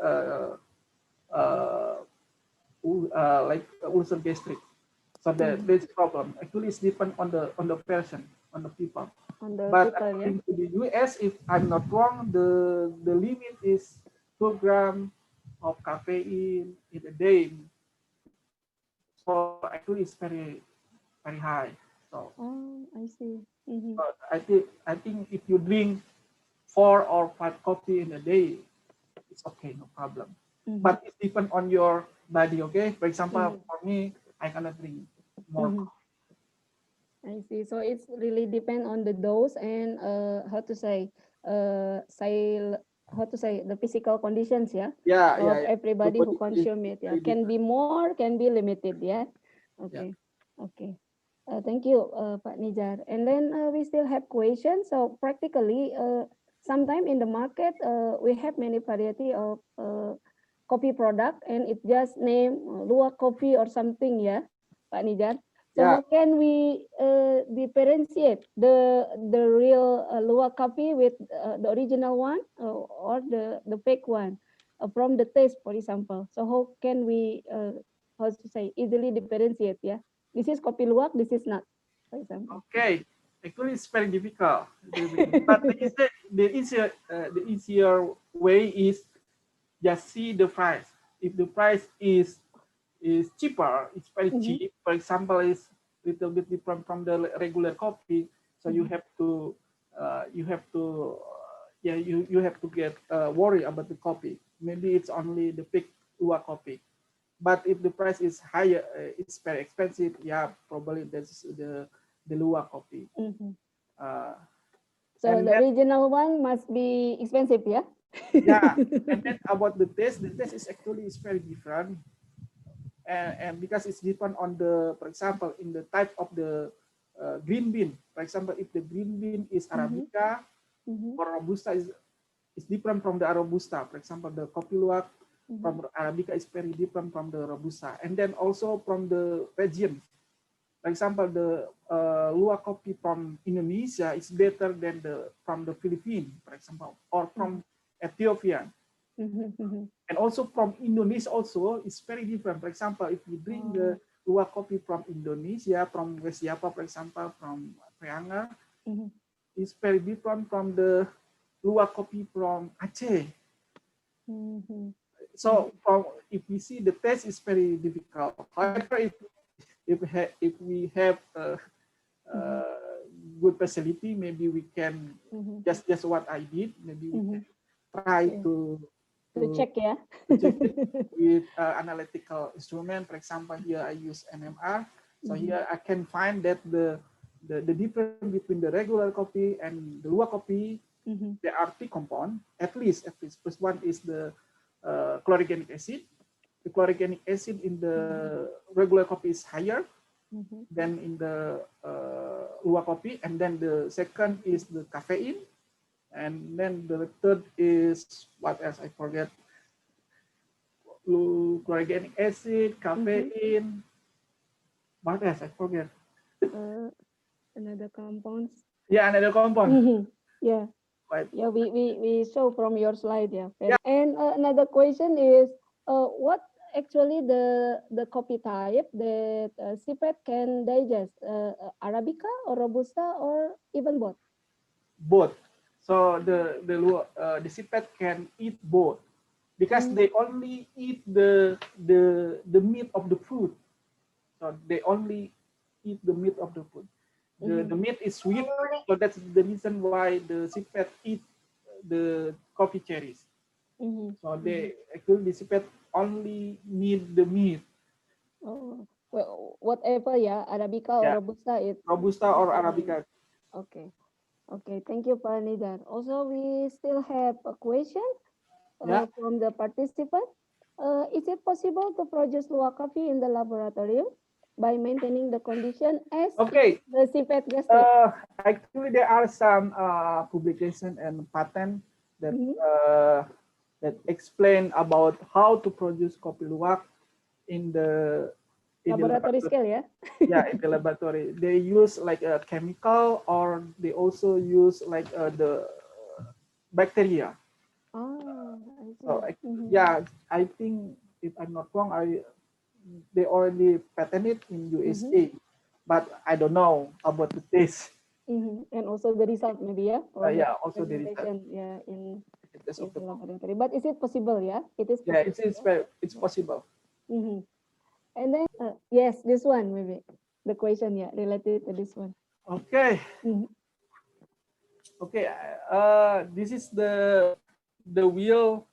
like ulcer gastric. So that's the problem. Actually, it's depend on the person, on the people. On the But people, yeah. according to the US, if I'm not wrong, the limit is 2 grams of caffeine in a day. So actually, it's very high. So, I see. but I think if you drink 4 or 5 coffee in a day, it's okay, no problem. But it depends on your body, okay? For example, for me, I cannot drink more coffee. I see. So it's really depend on the dose and how to say how to say the physical conditions, yeah, of Yeah. The everybody who body is consume it. Yeah, very can different. be more, can be limited. Yeah. Yeah. Okay. Okay. Thank you, Pak Nijar. And then we still have questions. So practically, sometime in the market, we have many variety of coffee product, and it just name Luwak coffee or something, yeah, Pak Nijar. So Yeah. how can we differentiate the real Luwak coffee with the original one or the fake one from the taste, for example? So how can we how to say easily differentiate? Yeah, this is kopi luwak, this is not, for example. Okay. Actually, it's very difficult. But the easier way is just see the price. If the price is cheaper, it's very cheap. For example, it's little bit different from the regular coffee. So you have to you have to get worry about the coffee. Maybe it's only the big Luwak coffee. But if the price is higher, it's very expensive. Yeah, probably that's the Luwak coffee. So And the then, original one must be expensive, yeah. yeah, and then about the taste is actually is very different. And because it's depend on the, for example, in the type of the green bean. For example, if the green bean is Arabica or Robusta is different from the Robusta. For example, the Kopi Luwak from Arabica is very different from the Robusta. And then also from the region. For example, the Luwak coffee from Indonesia is better than from the Philippines, for example, or from Ethiopia. And also from Indonesia also is very different. For example, if you drink the Luwak coffee from Indonesia, from West Java, for example, from Preanga, it's very different from the Luwak coffee from Aceh. So if we see the taste is very difficult. However, if we have a good facility, maybe we can just what I did. Maybe we can try to to check, yeah. to check it with analytical instrument. For example, here I use NMR. So here I can find that the difference between the regular coffee and the Luwak coffee, there are three compounds, at least. First one is the chlorogenic acid. The chlorogenic acid in the regular coffee is higher than in the Luwak coffee. And then the second is the caffeine. And then the third is, what else? I forget. Chlorogenic acid, caffeine. What else? I forget. Another compounds. Yeah, another compound. Yeah. Right. Yeah, we saw from your slide, yeah. And another question is, what actually the coffee type that CPET can digest, Arabica or Robusta or even both? Both. So the CPET can eat both because they only eat the meat of the fruit. So they only eat the meat of the fruit. The meat is sweet, so that's the reason why the CPET eat the coffee cherries. So they actually the CPET only need the meat. Oh, well, whatever, yeah, Arabica or Robusta, it's Robusta or Arabica. okay. Okay, thank you, Pak Nidar. Also, we still have a question from the participant. Is it possible to produce Luwak coffee in the laboratory by maintaining the condition as the CPET gastric? Actually, there are some publication and patent that that explain about how to produce kopi luwak in the laboratory scale, yeah. Yeah, in the laboratory they use like a chemical, or they also use like the bacteria. Oh, I see. So yeah, I think if I'm not wrong, they already patented in USA, but I don't know about the taste. And also the result, maybe, yeah. Yeah, also the result. Yeah, in the laboratory. But is it possible? Yeah, it is possible. Yeah, it's possible. And then yes, this one maybe the question, yeah, related to this one. Okay. Okay. This is the wheel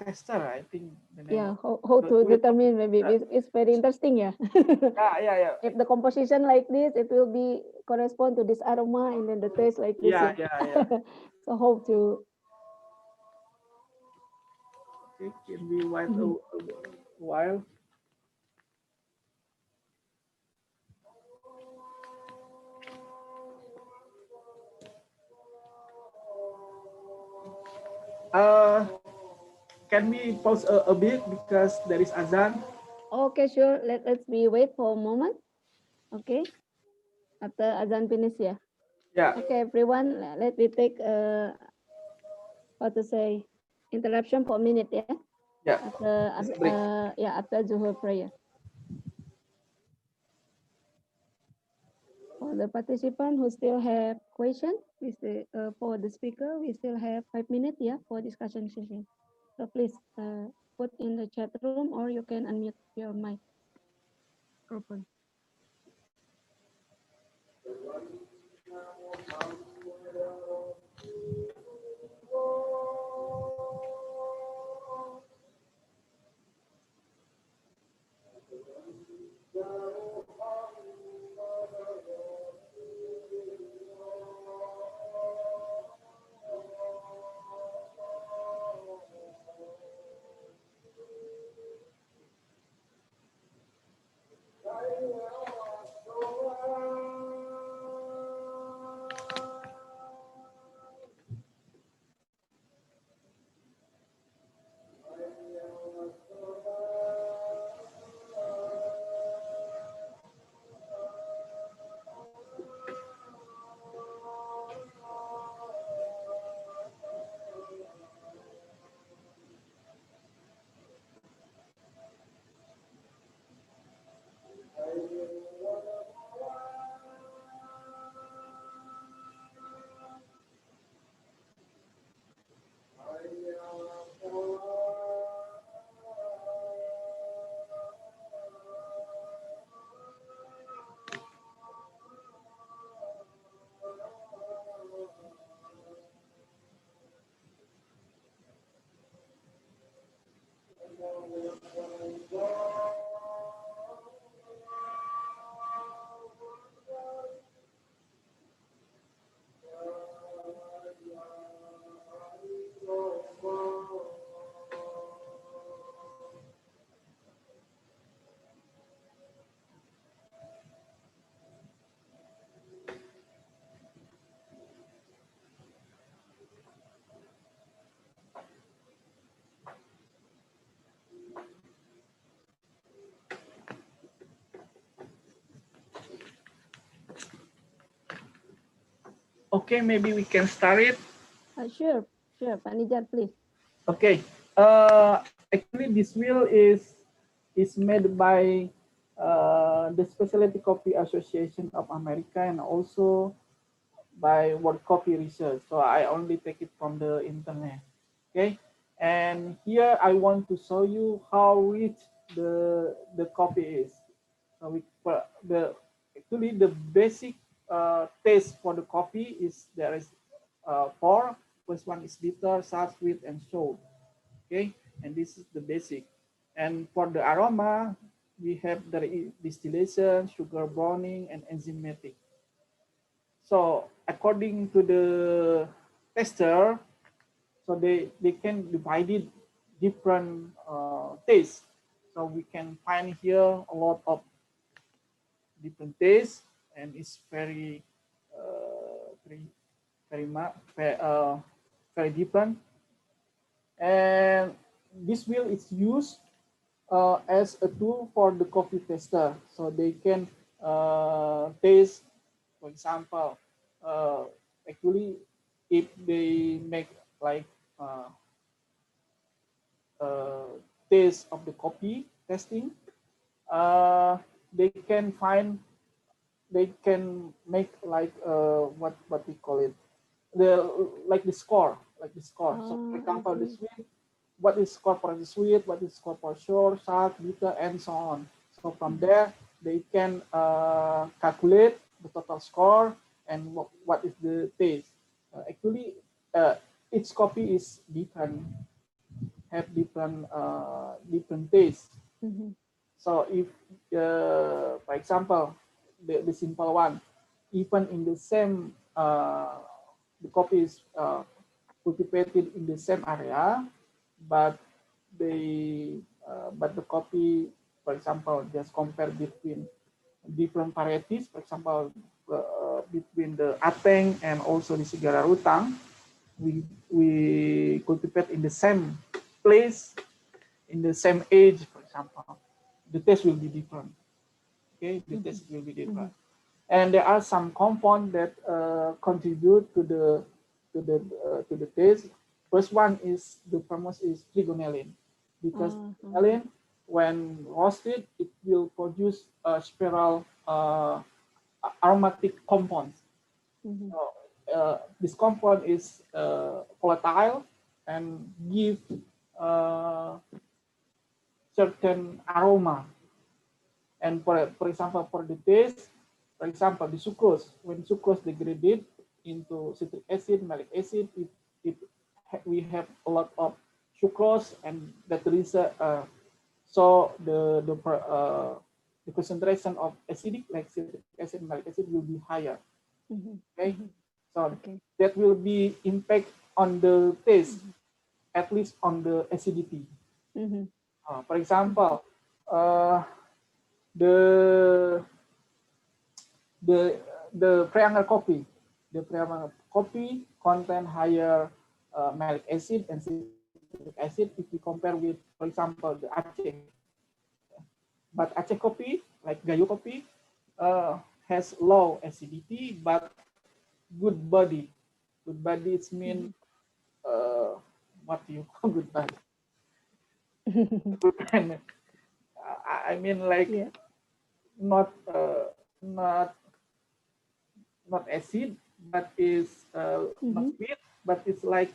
tester. I think the name. Yeah, how to determine, maybe it's very interesting, yeah. Yeah. If the composition like this, it will be correspond to this aroma, and then the taste like this. Yeah. So how to. Okay, can we wait a while? Can we pause a bit because there is azan? Okay, sure. Let's be wait for a moment. Okay, after azan finish, yeah. Yeah. Okay, everyone, let me take how to say interruption for a minute, yeah. Yeah. After Zuhur prayer. For the participant who still have question, we still, for the speaker, we still have 5 minutes, yeah, for discussion session. So please put in the chat room, or you can unmute your mic open. Okay, maybe we can start it. Sure, Pak Nijar, please. Okay. Actually, this wheel is made by the Specialty Coffee Association of America and also by World Coffee Research. So I only take it from the internet. Okay. And here I want to show you how rich the coffee is. So actually the basic taste for the coffee is there is four. First one is bitter, sour, sweet, and sour. Okay, and this is the basic. And for the aroma, we have the distillation, sugar browning, and enzymatic. So according to the tester, so they can divide it different tastes. So we can find here a lot of different tastes, and it's very very very different. And this wheel is used as a tool for the coffee tester, so they can taste, for example, actually if they make like uh, taste of the coffee testing, uh, they can find, they can make like what we call it, the like the score, like the score. So for example, the sweet, what is score for the sweet, what is score for sour, salt, bitter, and so on. So from there, they can calculate the total score and what is the taste. Actually, each coffee is different, have different tastes. So if, for example, the simple one, even in the same, the coffee is cultivated in the same area, but but the coffee, for example, just compare between different varieties, for example, between the Ateng and also the Sigara Rutang, we cultivate in the same place, in the same age, for example, the taste will be different. Okay, the taste will be different. And there are some compounds that contribute to the taste. First one is the famous is trigonelline, because trigonelline, when roasted, it will produce spiral aromatic compounds. This compound is volatile and give certain aroma. And for example, for the taste, for example, the sucrose, when sucrose degrades into citric acid, malic acid, we have a lot of sucrose, and that is so the concentration of acidic like citric acid, malic acid will be higher. Okay, so that will be impact on the taste, at least on the acidity. For example, the the the Preanger coffee, the Preanger coffee contain higher malic acid and citric acid if we compare with, for example, the Aceh. But Aceh coffee, like Gayo coffee, has low acidity but good body. Good body, it's mean what do you call good body? Good kind. I mean like not not acid, but is not sweet, but it's like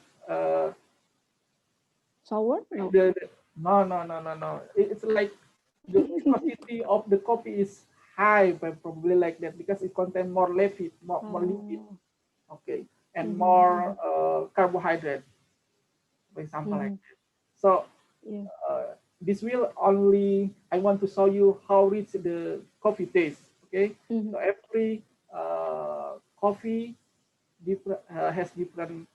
sour. No. It's like the viscosity of the coffee is high, but probably like that because it contains more lipid, more lipid, okay, and more carbohydrate, for example, like that. So this will only, I want to show you how rich the coffee tastes. Okay, so every coffee has different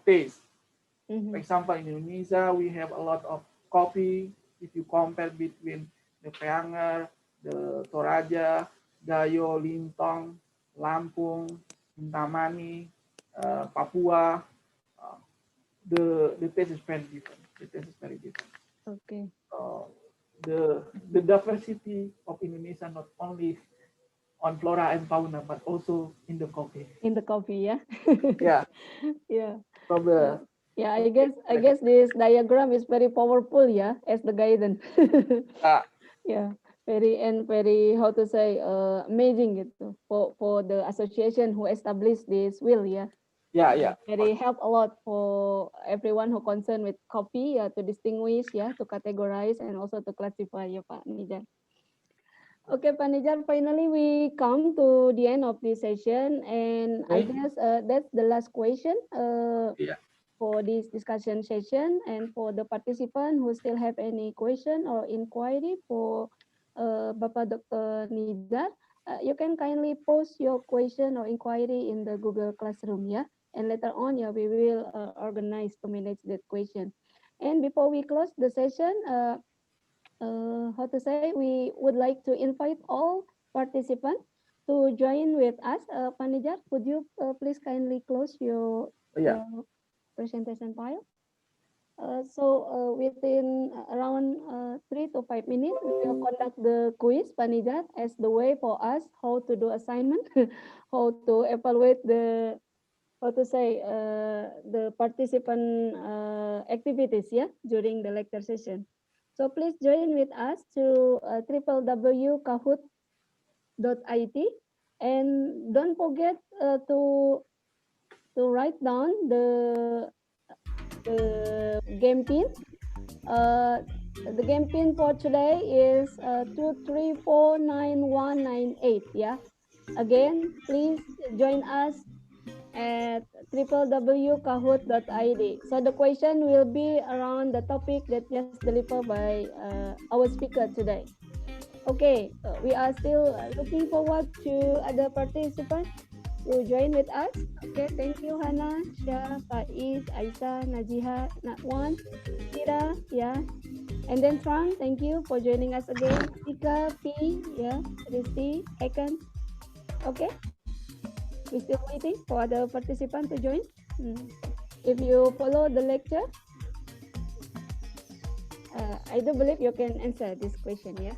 taste. For example, in Indonesia, we have a lot of coffee. If you compare between the Preanger, the Toraja, Gayo, Lintong, Lampung, Intamani, Papua, uh, the taste is very different. The taste is very different. Okay. The diversity of Indonesia not only on flora and fauna, but also in the coffee. In the coffee, yeah. Yeah, Yeah. from the Yeah, I guess this diagram is very powerful, yeah, as the guidance. Yeah, very how to say amazing gitu for the association who established this will, yeah. yeah. Very help a lot for everyone who concerned with copy, to distinguish, to categorize and also to classify, ya Pak Nijar. Okay, Pak Nijar, finally we come to the end of this session, and I guess that's the last question Yeah. for this discussion session. And for the participant who still have any question or inquiry for Bapak Dr. Nizar, you can kindly post your question or inquiry in the Google Classroom, yeah. And later on, yeah, we will organize to manage that question. And before we close the session, how to say, we would like to invite all participants to join with us. Panijar, could you please kindly close your presentation file? So within around 3 to 5 minutes, we will conduct the quiz, Panijar, as the way for us how to do assignment, how to evaluate the, how to say, the participant activities, yeah, during the lecture session. So please join with us to www.kahoot.it, and don't forget to write down the game pin. The game pin for today is 2349198. Yeah. Again, please join us at www.kahoot.id. So the question will be around the topic that just delivered by our speaker today. Okay, we are still looking forward to other participants to join with us. Okay, thank you, Hana, Shah, Faiz, Aisa, Najiha, Natwan, Tira, yeah. And then Frank, thank you for joining us again. Tika, P, yeah, Risti, Ekan. Okay, we're still waiting for other participants to join. If you follow the lecture, I do believe you can answer this question, yeah.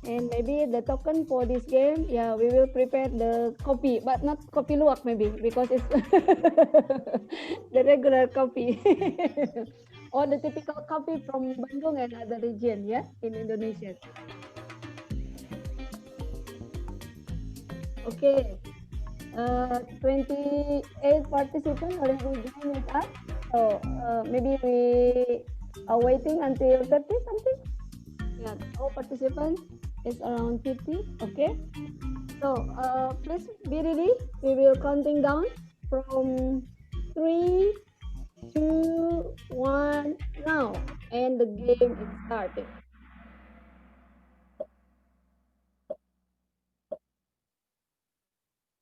And maybe the token for this game, yeah, we will prepare the copy, but not copy luwak maybe, because it's the regular copy. Or the typical copy from Bandung and other region, yeah, in Indonesia. Okay, 28 participants already joined with us. So maybe we are waiting until 30 something. Yeah, all participants is around 50. Okay. So please be ready. We will counting down from 3, 2, 1 now, and the game is starting.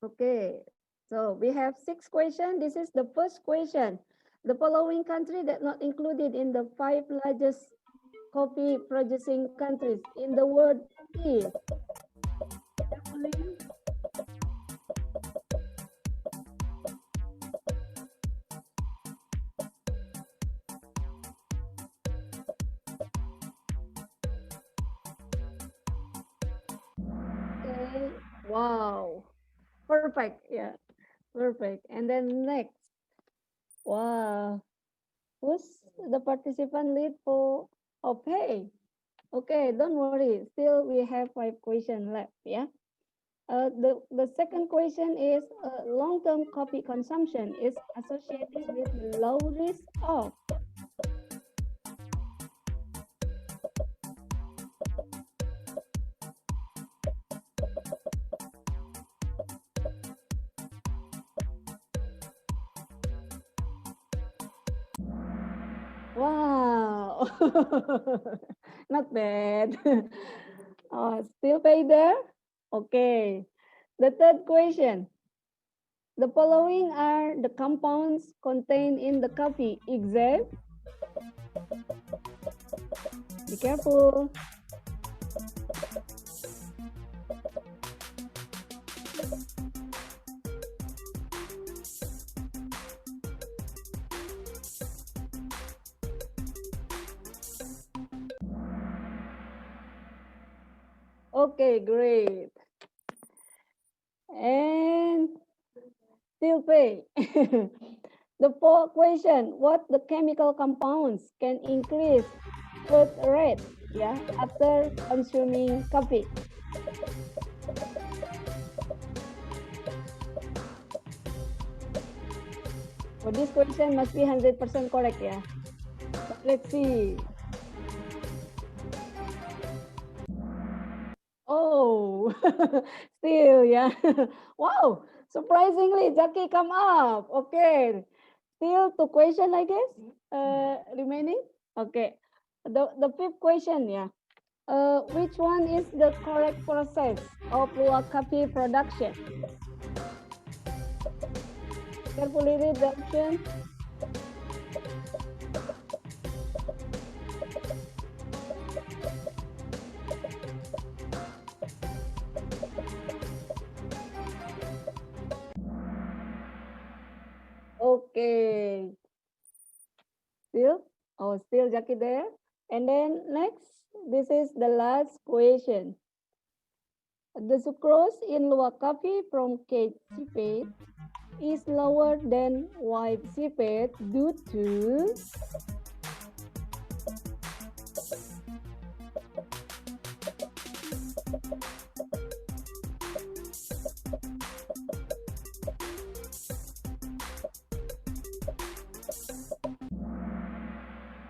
Okay, so we have 6 questions. This is the first question. The following country that not included in the 5 largest coffee producing countries in the world is. Okay, wow, perfect, yeah, perfect. And then next, wow, who's the participant lead for okay? Okay, don't worry, still we have 5 questions left, yeah. The second question is long-term coffee consumption is associated with low risk of. Wow, not bad. Still pay there? Okay. The third question. The following are the compounds contained in the coffee, except. Be careful. Okay, great. and still pay. The fourth question, what the chemical compounds can increase birth rate, yeah, after consuming coffee? For this question must be 100% correct, yeah. But let's see. Oh, still, yeah. Wow, surprisingly, Jackie come up. Okay, still two question, I guess, remaining. Okay, the fifth question, yeah. Which one is the correct process of Luwak coffee production? Carefully read the option. Okay, still, oh, still Jackie there. And then next, this is the last question. The sucrose in Luwak coffee from cage sipate is lower than white sipate due to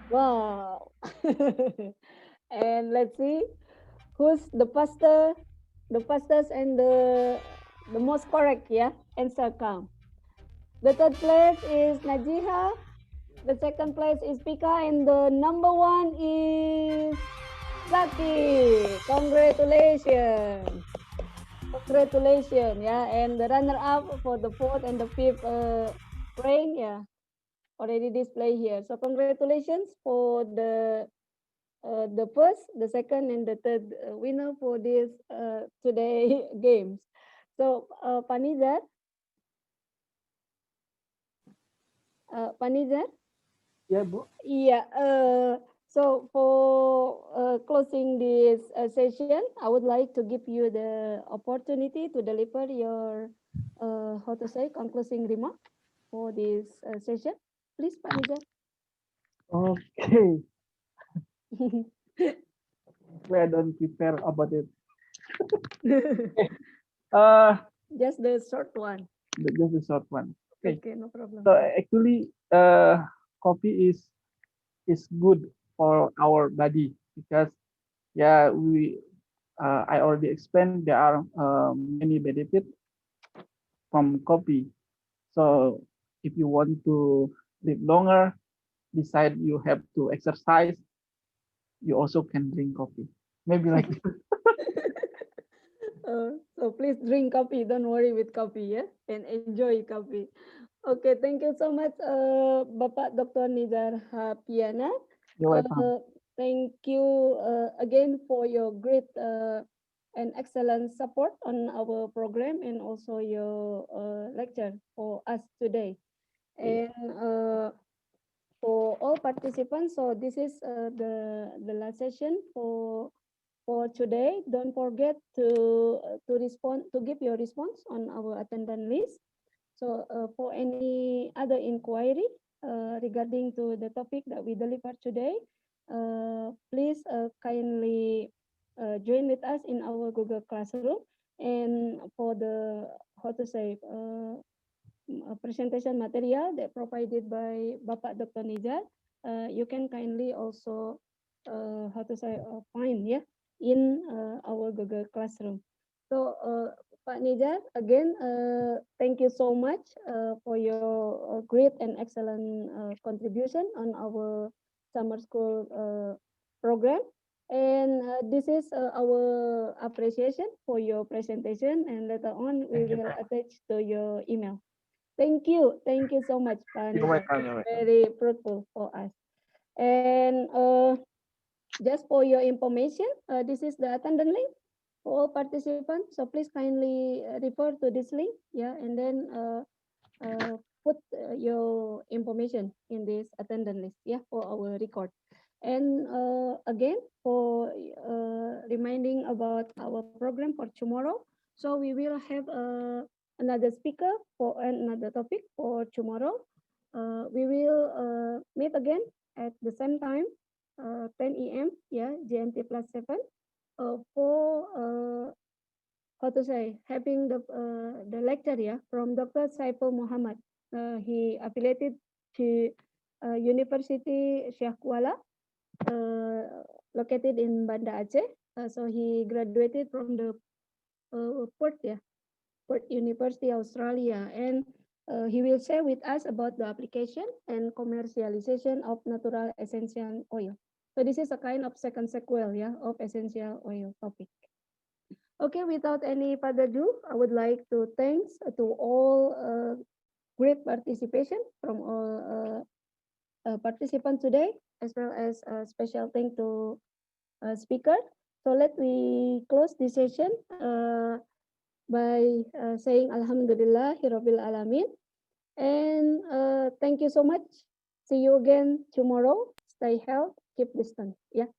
wow. And let's see who's the fastest and the most correct, yeah, answer come. The third place is Najiha, the second place is Pika, and the number one is Zaki. Congratulations. Congratulations, yeah. And the runner up for the fourth and the fifth rank, yeah, already displayed here. So congratulations for the first, the second, and the third winner for this today games. So Panizar, Panizar, Yeah, Bu. yeah. So for closing this session, I would like to give you the opportunity to deliver your how to say concluding remark for this session. Please, Panizar. Okay. I don't prepare about it. Uh, Just the short one. just a short one. Okay. Okay, no problem. So actually, coffee is good for our body because yeah, I already explained there are many benefits from coffee. So if you want to live longer, besides you have to exercise, you also can drink coffee. Maybe like So please drink coffee. Don't worry with coffee, yeah, and enjoy coffee. Okay, thank you so much, Bapak Dr. Nizar Hapiana. you're welcome. Thank you again for your great and excellent support on our program and also your lecture for us today. And for all participants, so this is the last session for today. Don't forget to respond to give your response on our attendance list. So for any other inquiry regarding to the topic that we delivered today, please kindly join with us in our Google Classroom. And for the how to say presentation material that provided by Bapak Dr. Nizar, you can kindly also how to say find, yeah, in our Google Classroom. So Pak Nizar, again, thank you so much for your great and excellent contribution on our summer school program. And this is our appreciation for your presentation. And later on, we will attach to your email. Thank you so much, Pak You're Nizar. welcome. You're welcome. Very fruitful for us. And just for your information, this is the attendance link for all participants. So please kindly refer to this link, yeah, and then put your information in this attendance list, yeah, for our record. And again, for reminding about our program for tomorrow. So we will have another speaker for another topic for tomorrow. We will meet again at the same time, 10 a.m. Yeah, GMT +7 for how to say, having the lecture, yeah, from Dr. Saiful Muhammad. He affiliated to University Syekh Kuala, located in Banda Aceh. So he graduated from the Perth, yeah, Perth University, Australia, and he will share with us about the application and commercialization of natural essential oil. So this is a kind of second sequel, yeah, of essential oil topic. Okay, without any further ado, I would like to thanks to all great participation from all participants today, as well as a special thank to speaker. So let me close this session by saying Alhamdulillah Hirobbil Alamin. And thank you so much. See you again tomorrow. Stay healthy, keep distance. Yeah.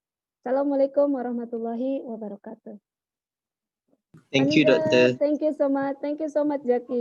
Assalamualaikum warahmatullahi wabarakatuh. Thank you, Anissa, Doctor. thank you so much. Thank you so much, Jackie.